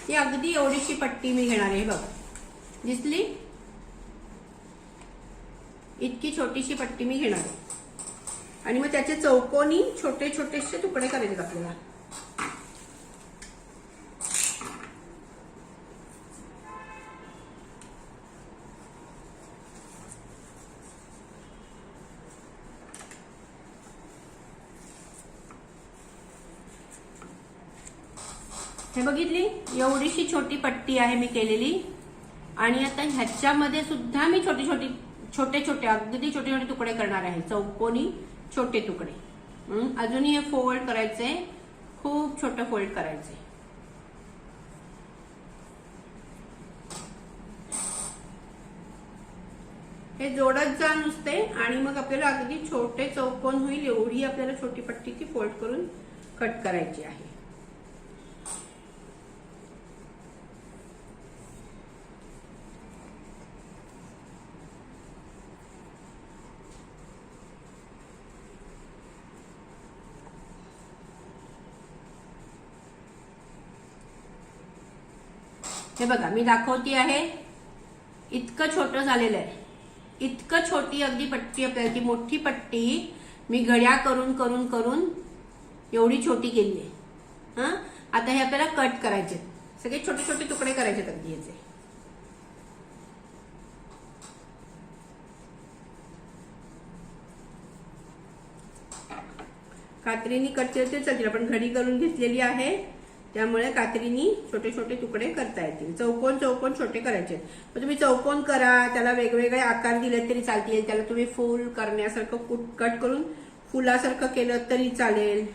Speaker 1: ही अगदी एवढीशी पट्टी मी घेणार आहे बघा, दिसली? इतकी छोटीशी पट्टी मी घेणार आहे. आणि मग त्याचे चौकोनी छोटे छोटेसे तुकडे करायचे आपल्याला. हे बघितली, एवढीशी छोटी पट्टी आहे मी केलेली. आणि आता ह्याच्यामध्ये सुद्धा मी छोटे छोटे अगदी छोटे छोटे तुकडे करणार आहे, चौकोनी छोटे तुकडे. अजूनही हे फोल्ड करायचे, खूप छोटं फोल्ड करायचे. हे जोडत जा नुसते आणि मग आपल्याला अगदी छोटे चौकोन होईल एवढी आपल्याला छोटी पट्टीची फोल्ड करून कट करायची आहे. हे बघा, मी दाखवती आहे, इतकं छोटं झालेलं आहे. इतकं छोटी अगदी पट्टी आपल्याला, ती मोठी पट्टी मी घड्या करून करून करून एवढी छोटी केली आहे. आता हे आपल्याला कट करायचे, सगळे छोटे छोटे तुकडे करायचे अगदी याचे. कात्रीनी कट केले चालतील, आपण घडी करून घेतलेली आहे त्यामुळे कात्रीनी छोटे छोटे तुकडे करता येतील. चौकोन चौकोन छोटे करायचे. तुम्ही चौकोन करा, त्याला वेगवेगळे आकार दिले तरी चालतील. त्याला तुम्ही फुल करण्यासारखं कट करून फुलासारखं केलं तरी चालेल,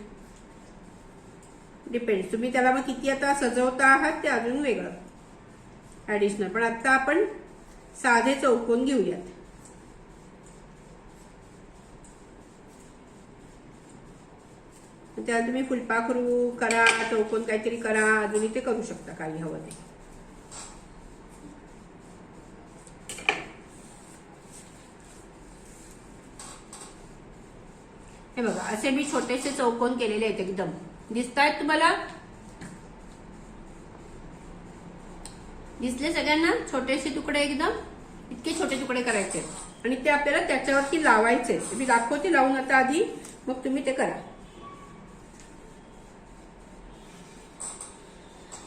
Speaker 1: डिपेंड तुम्ही त्याला मग किती आता सजवता आहात ते अजून वेगळं ऍडिशनल. पण आता आपण साधे चौकोन घेऊयात. त्याला तुम्ही फुलपाखरू करा, चौकोन काहीतरी करा, अजूनही ते करू शकता काही हवं ते. हे बघा, असे मी छोटेसे चौकोन केलेले आहेत, एकदम दिसतायत तुम्हाला? दिसले सगळ्यांना? छोटेसे तुकडे, एकदम इतके छोटे तुकडे करायचे आणि ते आपल्याला त्याच्यावरती लावायचे. मी दाखवते लावून आता आधी, मग तुम्ही ते करा.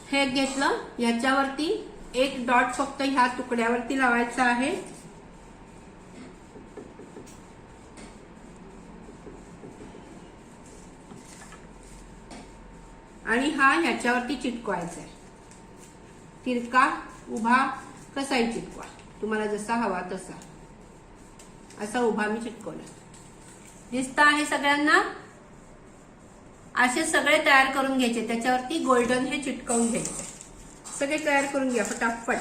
Speaker 1: हे घेतलं, याच्यावरती एक डॉट फक्त ह्या तुकड्यावरती लावायचा आहे. आणि हा ह्याच्यावरती चिटकवायचा आहे. तिरका उभा कसाही चिटकवा, तुम्हाला जसा हवा तसा. असा उभा मी चिटकवला. दिसत आहे सगळ्यांना? असे सगळे तयार करून घ्यायचे, त्याच्यावरती गोल्डन हे चिटकवून घ्यायचे. सगळे तयार करून घ्या फटाफट.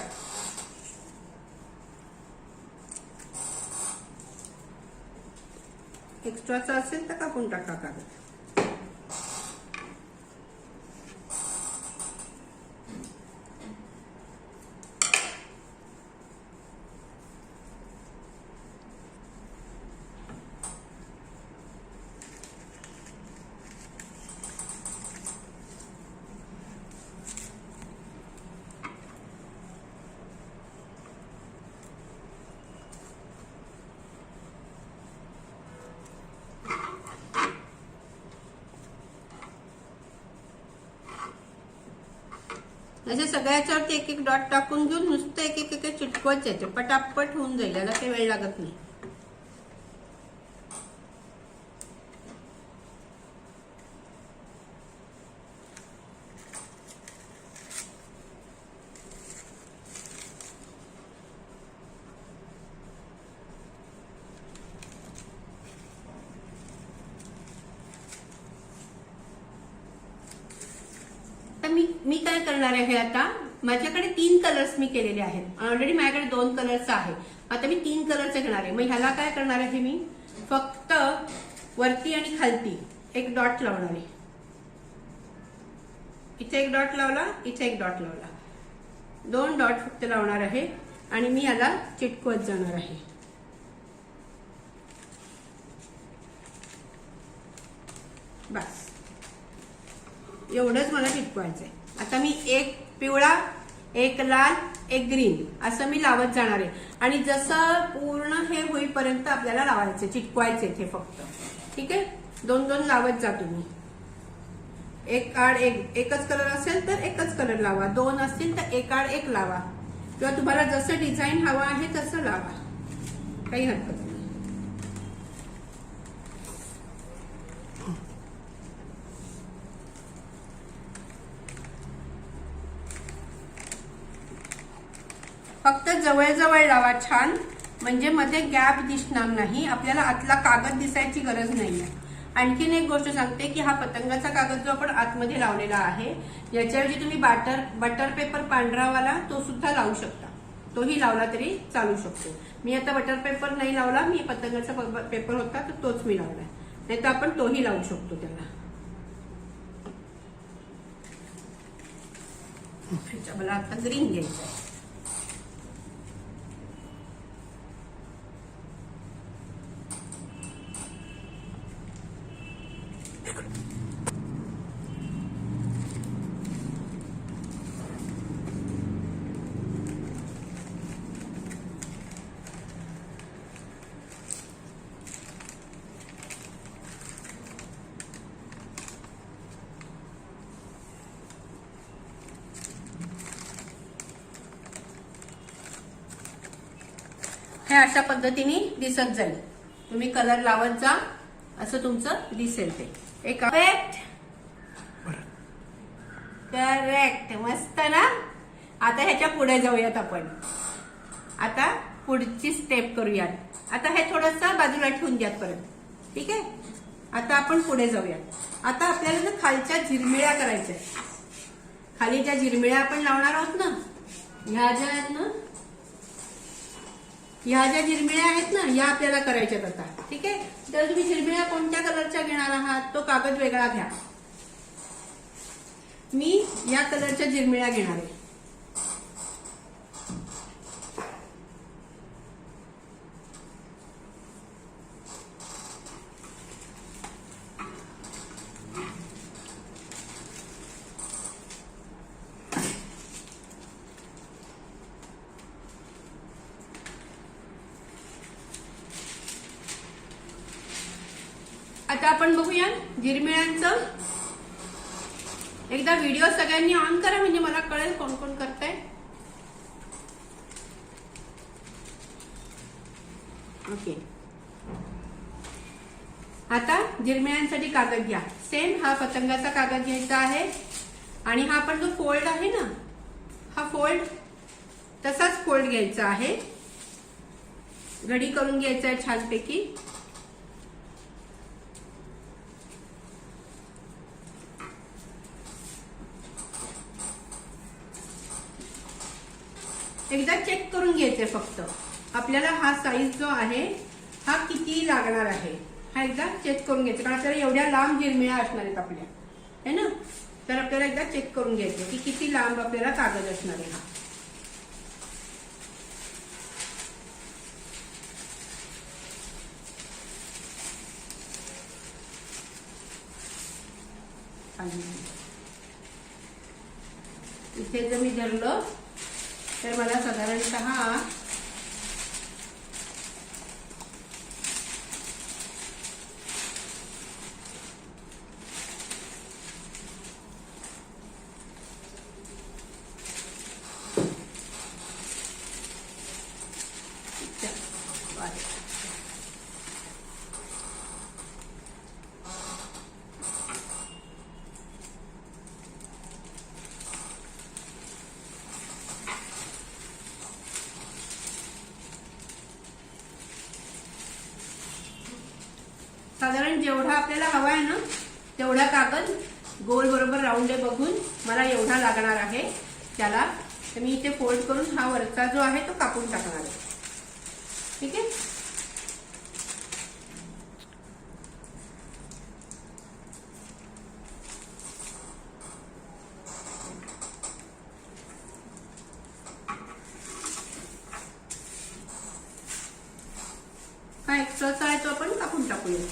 Speaker 1: एक्स्ट्राचा असेल तर कापून टाका कागद. असे सगळ्याच्यावरती एक एक डॉट टाकून घेऊन नुसतं एक एक एक चिटकवत जायचे, पटापट होऊन जाईल. याला काही वेळ लागत नाही. मी काय करणार आहे, आता माझ्याकडे 3 कलर्स मी केलेले आहेत. ऑलरेडी माझ्याकडे 2 कलर्स आहे. आता मी 3 कलरचे घेणार आहे. मग ह्याला काय करणार आहे, मी फक्त वरती आणि खालती एक डॉट लावणार आहे. इथे एक डॉट लावला, इथे एक डॉट लावला, 2 डॉट फक्त लावणार आहे आणि मी याला चिटकवत जाणार आहे. बस एवढंच मला चिटकवायचंय. आता मी एक पिवळा, एक लाल, एक ग्रीन असं मी लावत जाणार आहे. आणि जसं पूर्ण हे होईपर्यंत आपल्याला लावायचे, चिटकवायचे ते फक्त. ठीक आहे, 2-2 लावत जा तुम्ही. एक आड एक, एकच कलर असेल तर एकच कलर लावा, 2 असतील तर एक आड एक लावा, किंवा तुम्हाला जसं डिझाईन हवं आहे तसं लावा, काही हरकत नाही. फक्त जवळ लावा छान, म्हणजे मध्ये गॅप दिसणार नाही, आपल्याला आतला कागद दिसायची गरज नाहीये. आणखीन एक गोष्ट सांगते की हा पतंगाचा कागद जो आपण आतमध्ये लावलेला आहे, याच्याऐवजी तुम्ही बटर पेपर पांढरावाला तो सुद्धा लावू शकता, तोही लावला तरी चालू शकतो. मी आता बटर पेपर नाही लावला, मी पतंगाचा पेपर होता तर तोच मी लावलाय, नाही तर आपण तोही लावू शकतो त्याला. मला आता ग्रीन घ्यायचं आहे. हे अशा पद्धतीने दिसत जाईल, तुम्ही कलर लावत जा, असं तुमचं दिसेल ते. एक करेक्ट, मस्त ना. आता ह्याच्या पुढे जाऊयात आपण. आता पुढची स्टेप करूयात. आता हे थोडंसं बाजूला ठेवून द्यात परत, ठीक आहे. आता आपण पुढे जाऊयात. आता आपल्याला ना खालच्या झिरमिळ्या करायच्या. खाली ज्या झिरमिळ्या आपण लावणार आहोत ना, ह्या ज्या आहेत ना, ह्या ज्या झिरमिळ्या आहेत ना, या आपल्याला करायच्यात आता, ठीक आहे. तर तुम्ही झिरमिळ्या कोणत्या कलरच्या घेणार आहात, तो कागद वेगळा घ्या. मी या कलरच्या झिरमिळ्या घेणार आहे. आता आपण बघूया झिरमिळ्यांचं. एकदा व्हिडिओ सगळ्यांनी ऑन करा, म्हणजे मला कळेल कोण कोण करताय. ओके. आता झिरमिळ्यांसाठी कागद घ्या. सेम हा पतंगाचा कागद घ्यायचा आहे, आणि हा आपण जो फोल्ड आहे ना, हा फोल्ड तसाच फोल्ड घ्यायचा आहे. घडी करून घ्यायचा आहे छानपैकी. एकदा चेक करून घ्यायचे फक्त, आपल्याला हा साईज जो आहे हा किती लागणार आहे, हा एकदा चेक करून घ्यायचा. कारण आपल्याला एवढ्या लांब झिरमिळ्या असणार आहेत आपल्या, है ना. तर आपल्याला एकदा चेक करून घ्यायचं की किती लांब आपल्याला कागद असणार आहे. हा इथे जर मी धरलं तर मला साधारणतः साधारण जेवढा आपल्याला हवा आहे ना तेवढा कागद गोल बरोबर राऊंड बघून मला एवढा लागणार आहे त्याला. तर मी इथे फोल्ड करून हा वरचा जो आहे तो कापून टाकणार आहे, ठीक आहे. हा एक्स्ट्राचा आहे तो आपण कापून टाकूया.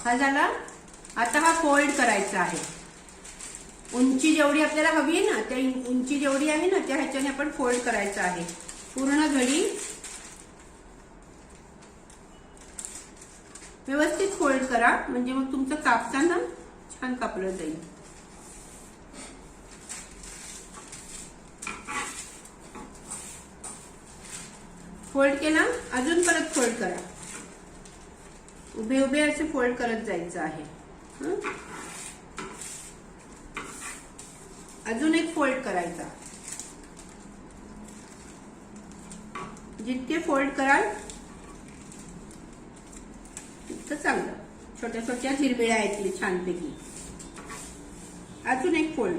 Speaker 1: हा झाला. आता हा फोल्ड करायचा आहे. उंची जेवढी आपल्याला हवी आहे ना, त्या उंची जेवढी आहे ना त्या ह्याच्याने आपण फोल्ड करायचं आहे पूर्ण घडी. व्यवस्थित फोल्ड करा म्हणजे मग तुमचं कापताना छान कापलं जाईल. फोल्ड केला, अजून परत फोल्ड करा. उभे उभे असे फोल्ड करत जायचं आहे. अजून एक फोल्ड करायचा. जितके फोल्ड कराल तितकं चांगलं. छोट्या छोट्या हिरबिळ्या आहेत छानपैकी. अजून एक फोल्ड.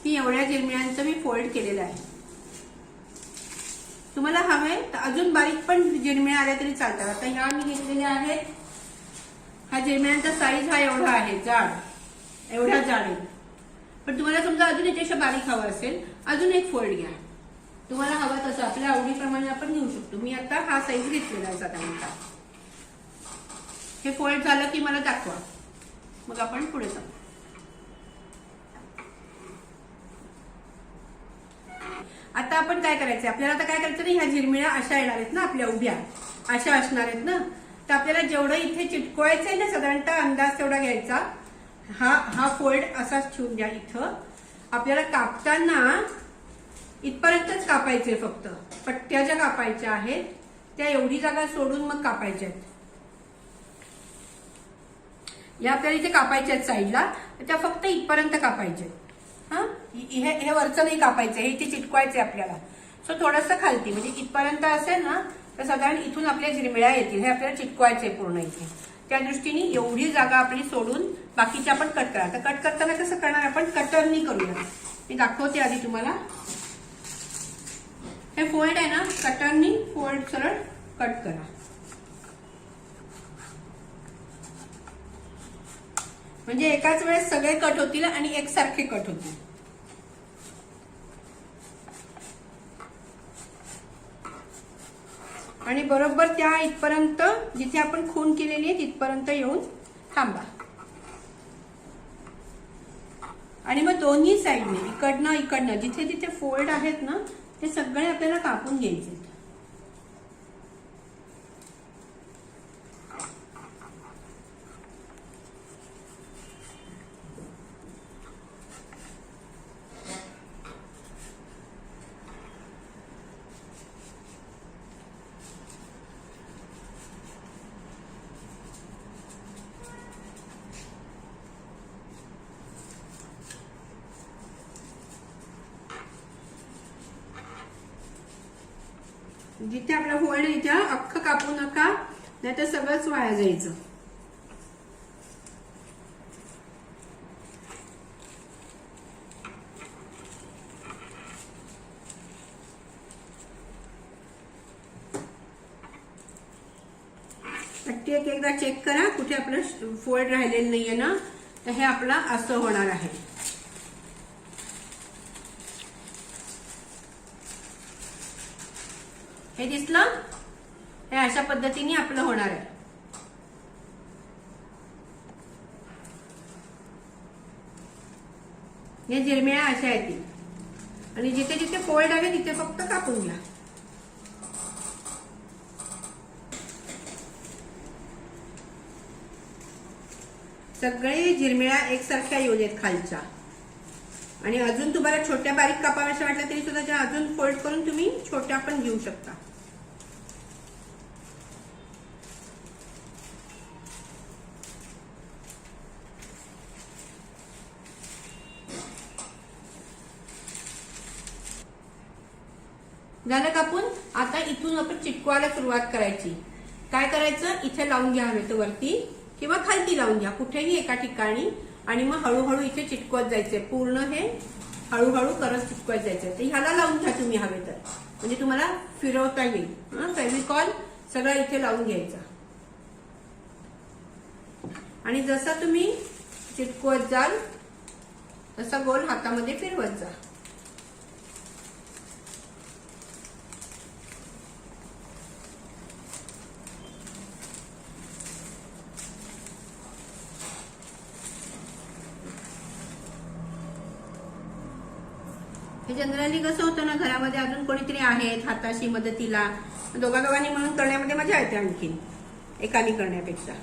Speaker 1: ही एवढ्या जिरमिळ्यांचं मी फोल्ड केलेलं आहे. तुम्हाला हवंय तर अजून बारीक पण जिरमिळ्या आल्या तरी चालतात. आता ह्या मी घेतलेल्या आहेत. हा जिरमिळ्यांचा साईज हा एवढा आहे, जाड, एवढा जाड आहे. पण तुम्हाला समजा अजून याच्यापेक्षा बारीक हवा असेल, अजून एक फोल्ड घ्या. तुम्हाला हवा तसं आपल्या आवडीप्रमाणे आपण घेऊ शकतो. मी आता हा साईज घेतलेला आहे साधारणतः. हे फोल्ड झालं की मला दाखवा, मग आपण पुढे जाऊ. आता आपण काय करायचंय, आपल्याला आता काय करायचं नाही, ह्या जिरमिळ्या अशा येणार आहेत ना आपल्या उभ्या, अशा असणार आहेत ना. तर आपल्याला जेवढं इथे चिटकवायचं आहे ना, साधारणतः अंदाज तेवढा घ्यायचा. हा फोल्ड असाच ठेवून द्या. इथं आपल्याला कापताना इथपर्यंतच कापायचे, फक्त पट्ट्या ज्या कापायच्या आहेत त्या एवढी जागा सोडून मग कापायच्या आहेत. या आपल्याला इथे कापायच्या आहेत साईडला, त्या फक्त इथपर्यंत कापायच्या. हे वरचं नाही कापायचं, हे इथे चिटकवायचे आपल्याला. सो थोडंसं खालती म्हणजे इथपर्यंत असेल ना तर साधारण इथून आपल्या जिरमिळ्या येतील. हे आपल्याला चिटकवायचे पूर्ण इथे. त्या दृष्टीने एवढी जागा आपली सोडून बाकीची आपण कट करा. तर कट करताना कसं करणार, आपण कटरनी करूया. मी दाखवते आधी तुम्हाला. हे फोल्ड आहे ना, कटरनी फोल्ड सरळ कट करा. म्हणजे एकाच वेळेस सगळे कट होतील आणि एकसारखे कट होतील. आणि बरोबर त्या इथपर्यंत जिथे आपण खून केलेली आहे तिथपर्यंत येऊन थांबा. आणि मग दोन्ही साईडने इकडनं जिथे जिथे फोल्ड आहेत ना ते सगळे आपल्याला कापून घ्यायचे. जिथे आपला फोल्ड आहे त्या अख्खं कापू नका, नाहीतर सगळंच वाया जायचं. पट्टी एकदा चेक करा कुठे आपलं फोल्ड राहिलेलं नाहीये ना, तर हे आपला असं होणार आहे. हे दिसलं, हे अशा पद्धतीने आपलं होणार आहे. हे जिरमिळ्या अशा येतील आणि जिथे जिथे फोल्ड आहे तिथे फक्त कापून घ्या. सगळे जिरमिळ्या एकसारख्या येऊ देत खालच्या. आणि अजून तुम्हाला छोट्या बारीक कापाव्याशा वाटल्या तरी सुद्धा त्या अजून फोल्ड करून तुम्ही छोट्या पण घेऊ शकता. झालं कापून. आता इथून आपण चिटकवायला सुरुवात करायची. काय करायचं, इथे लावून घ्या हवे तर वरती किंवा खालती लावून घ्या, कुठेही एका ठिकाणी. आणि मग हळूहळू इथे चिटकवत जायचंय. पूर्ण हे हळूहळू करत चिटकवत जायचंय. तर ह्याला लावून घ्या तुम्ही हवे तर, म्हणजे तुम्हाला फिरवता येईल. फेविकॉल सगळा इथे लावून घ्यायचा आणि जसं तुम्ही चिटकवत जाल तसा गोल हातामध्ये फिरवत जा. जनरली कसं होतं ना, घरामध्ये अजून कोणीतरी आहेत हाताशी मदतीला, दोघांनी म्हणून करण्यामध्ये मजा येते आणखीन एकाने करण्यापेक्षा.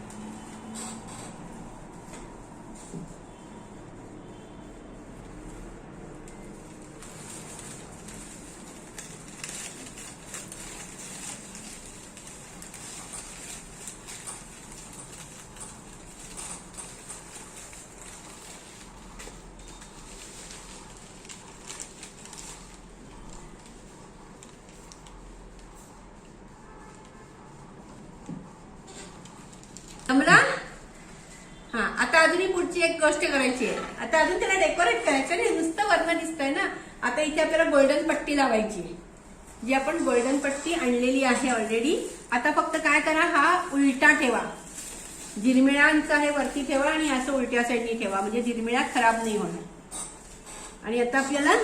Speaker 1: जमला? हा, आता अजूनही पुढची एक गोष्ट करायची आहे. आता अजून त्याला डेकोरेट करायचं नाही, नुसतं वर्ण दिसतंय ना. आता इथे आपल्याला गोल्डन पट्टी लावायची आहे, जी आपण गोल्डन पट्टी आणलेली आहे ऑलरेडी. आता फक्त काय करा, हा उलटा ठेवा, झिरमिळ्यांचा हे वरती ठेवा आणि असं उलट्या साईडनी ठेवा, म्हणजे झिरमिळ्या खराब नाही होणार. आणि आता आपल्याला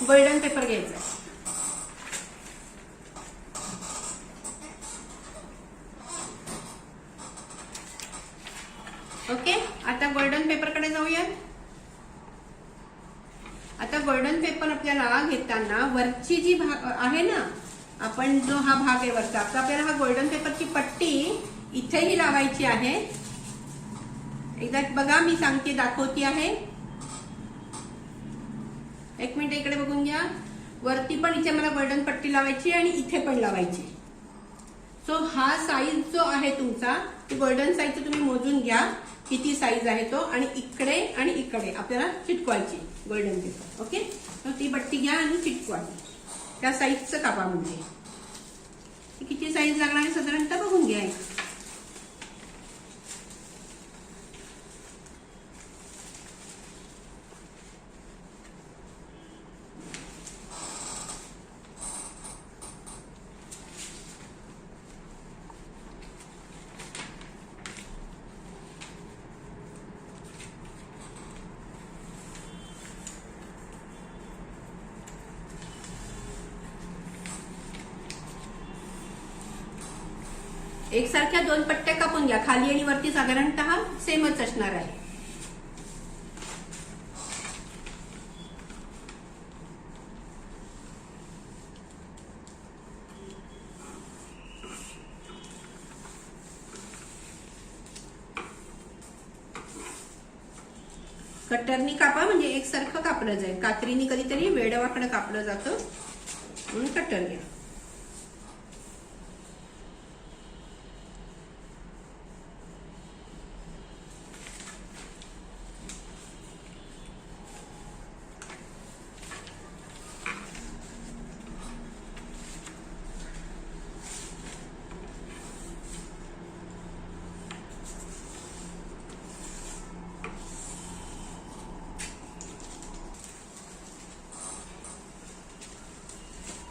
Speaker 1: गोल्डन पेपर घ्यायचा आहे. ओके, आता गोल्डन पेपर कडे जाऊया. आता गोल्डन पेपर आपल्याला घेताना वरची जी भाग आहे ना, आपण जो हा भाग आहे वरचा, आता आपल्याला हा गोल्डन पेपरची पट्टी इथेही लावायची आहे. एकदा बघा, मी सांगते, दाखवती आहे. एक मिनिट इकडे बघून घ्या. वरती पण इथे मला गोल्डन पट्टी लावायची आणि इथे पण लावायची. सो हा साईज जो आहे तुमचा, गोल्डन साईज तुम्ही मोजून घ्या किती साईज आहे तो, आणि इकडे आणि इकडे आपल्याला चिटकवायची गोल्डन पेपर. ओके, तर ती पट्टी घ्या आणि चिटकवा त्या साईजचं कापा. म्हणजे किती साईज लागणार आहे साधारणतः बघून घ्या. एकसारख्या दोन पट्ट्या कापून घ्या, खाली आणि वरती साधारणतः सेमच असणार आहे. कटरनी कापा, म्हणजे एकसारखं कापलं जाईल. कात्रीनी कधीतरी वेडवाकडं कापलं जातं, म्हणून कटर घ्या.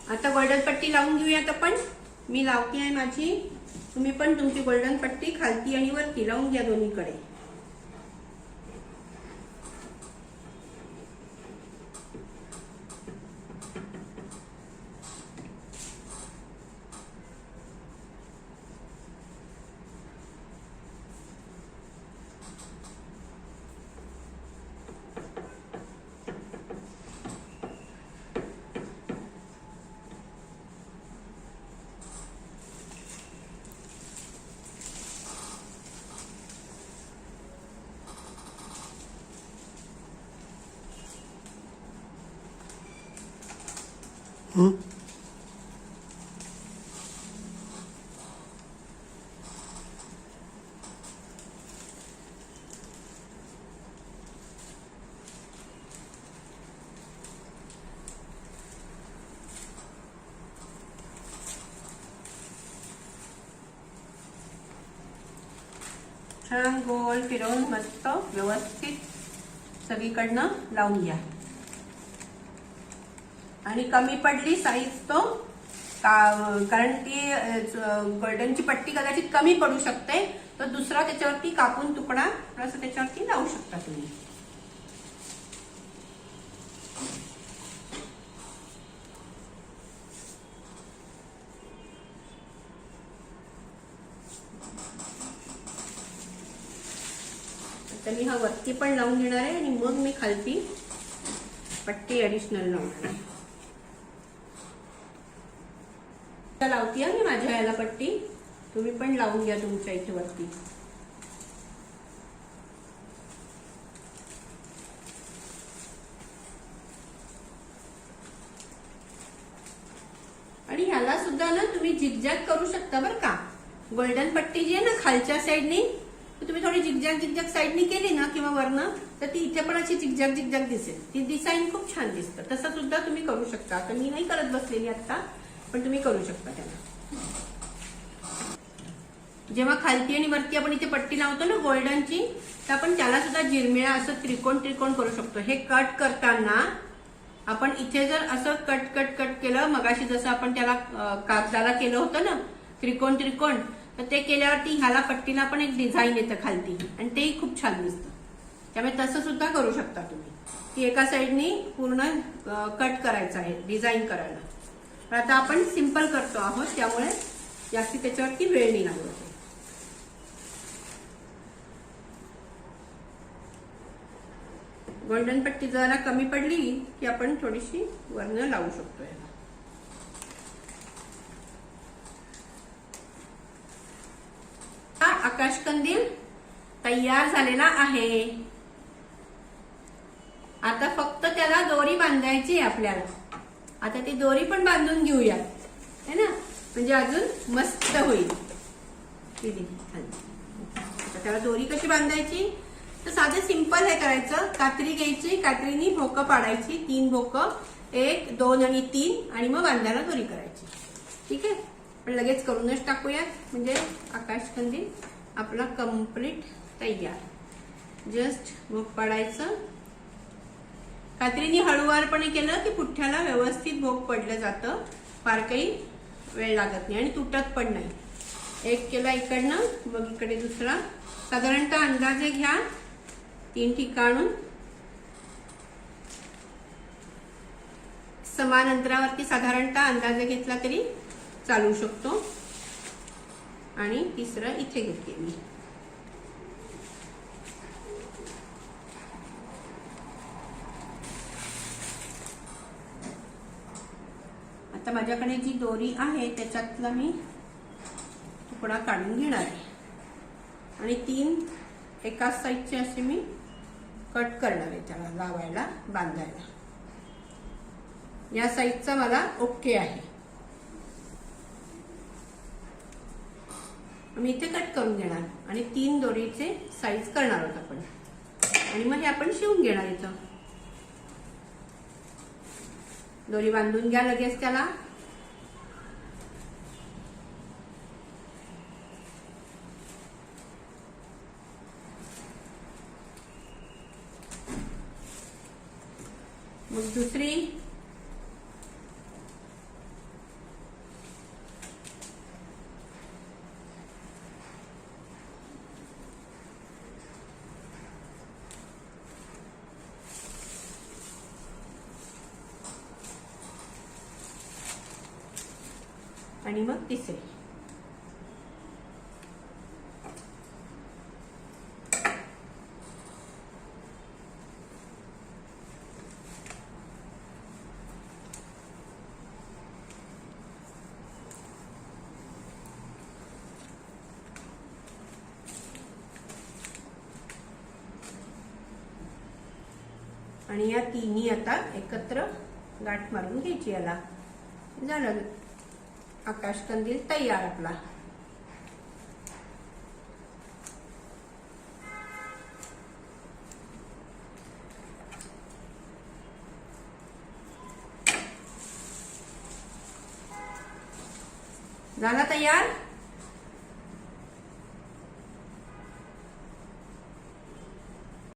Speaker 1: आता गोल्डन पट्टी लावून घेऊयात आपण. मी लावती आहे माझी, तुम्ही पण तुमची गोल्डन पट्टी खालती आणि वरती लावून घ्या दोन्हीकडे. छान गोल फिरवून मस्त व्यवस्थित सगळीकडनं लावून घ्या. आणि कमी पडली साईज तो कारण ती गोल्डनची पट्टी कदाचित कमी पडू शकते, तर दुसरा त्याच्यावरती कापून तुकडा थोडासा त्याच्यावरती लावू शकता तुम्ही. तर मी हा वरती पण लावून घेणार आहे आणि मग मी खालती पट्टी ऍडिशनल लावणार आहे. लावतीये मी माझ्या याला पट्टी, तुम्ही पण लावून घ्या तुमच्या इथे वरती. आणि ह्याला सुद्धा ना तुम्ही झिगझॅग करू शकता बरं का. गोल्डन पट्टी जी आहे ना खालच्या साईडनी, तुम्ही थोडी झिगझॅग साईडनी केली ना किंवा वरनं, तर ती इथे पण अशी झिगझॅग दिसेल. ती डिझाईन खूप छान दिसतं. तसं सुद्धा तुम्ही करू शकता. तर मी नाही करत बसलेली आता, पण तुम्ही करू शकता त्याला. जेव्हा खालती आणि वरती आपण इथे पट्टी लावतो ना गोल्डनची, तर आपण त्याला सुद्धा जिरमिळा असं त्रिकोण करू शकतो. हे कट करताना आपण इथे जर असं कट केलं, मगाशी जसं आपण त्याला कागदाला केलं होतं ना त्रिकोण, तर ते केल्यावरती ह्याला पट्टीला पण एक डिझाईन येतं खालती आणि तेही खूप छान दिसतं. त्यामुळे तसं सुद्धा करू शकता तुम्ही. ती एका साईडनी पूर्ण कट करायचं आहे डिझाईन करायला. पण आता आपण सिंपल करतो आहोत, त्यामुळे जास्ती त्याच्यावरती वेळ नाही लागत. गोल्डन पट्टी जरा कमी पडली की आपण थोडीशी वरनं लावू शकतो याला. हा आकाश कंदील तयार झालेला आहे. आता फक्त त्याला दोरी बांधायची आहे आपल्याला. आता ती दोरी पण बांधून घेऊया है ना, म्हणजे अजून मस्त होईल. आता त्याला दोरी कशी बांधायची, तर साधे सिंपल हे करायचं. कात्री घ्यायची, कात्रीनी भोकं पाडायची, 3 भोकं, 1, 2 आणि 3, आणि मग बांधायला दोरी करायची. ठीक आहे, पण लगेच करूनच टाकूयात, म्हणजे आकाश कंदील आपला कम्प्लीट तयार. जस्ट भोक पाडायचं. कात्रीनी हळूवारपणे केलं की पुठ्ठ्याला व्यवस्थित भोक पडलं जातं. फार काही वेळ लागत नाही आणि तुटत पण नाही. एक केला इकडनं, मग इकडे दुसरा. साधारणतः अंदाजे घ्या 3 ठिकाणून. समान अंतरावरती साधारणतः अंदाजे घेतला तरी चालू शकतो. आणि तिसरं इथे घेतले मी. आता माझ्याकडे जी दोरी आहे त्याच्यातला मी तुकडा काढून घेणार आहे आणि 3 एकाच साईडचे असे मी कट करणार आहे त्याला लावायला, बांधायला. या साईडचा मला ओके आहे. मी इथे कट करून घेणार आणि 3 दोरीचे साईज करणार आहोत आपण. आणि मग हे आपण शिवून घेणार. इथं दोरी बांधून घ्या लगेच त्याला. मग दुसरी आणि मग तिसरी. आणि या तिन्ही आता एकत्र गाठ मारून घ्यायची. याला झालं आकाश कंदील तयार आपला. झाला तयार.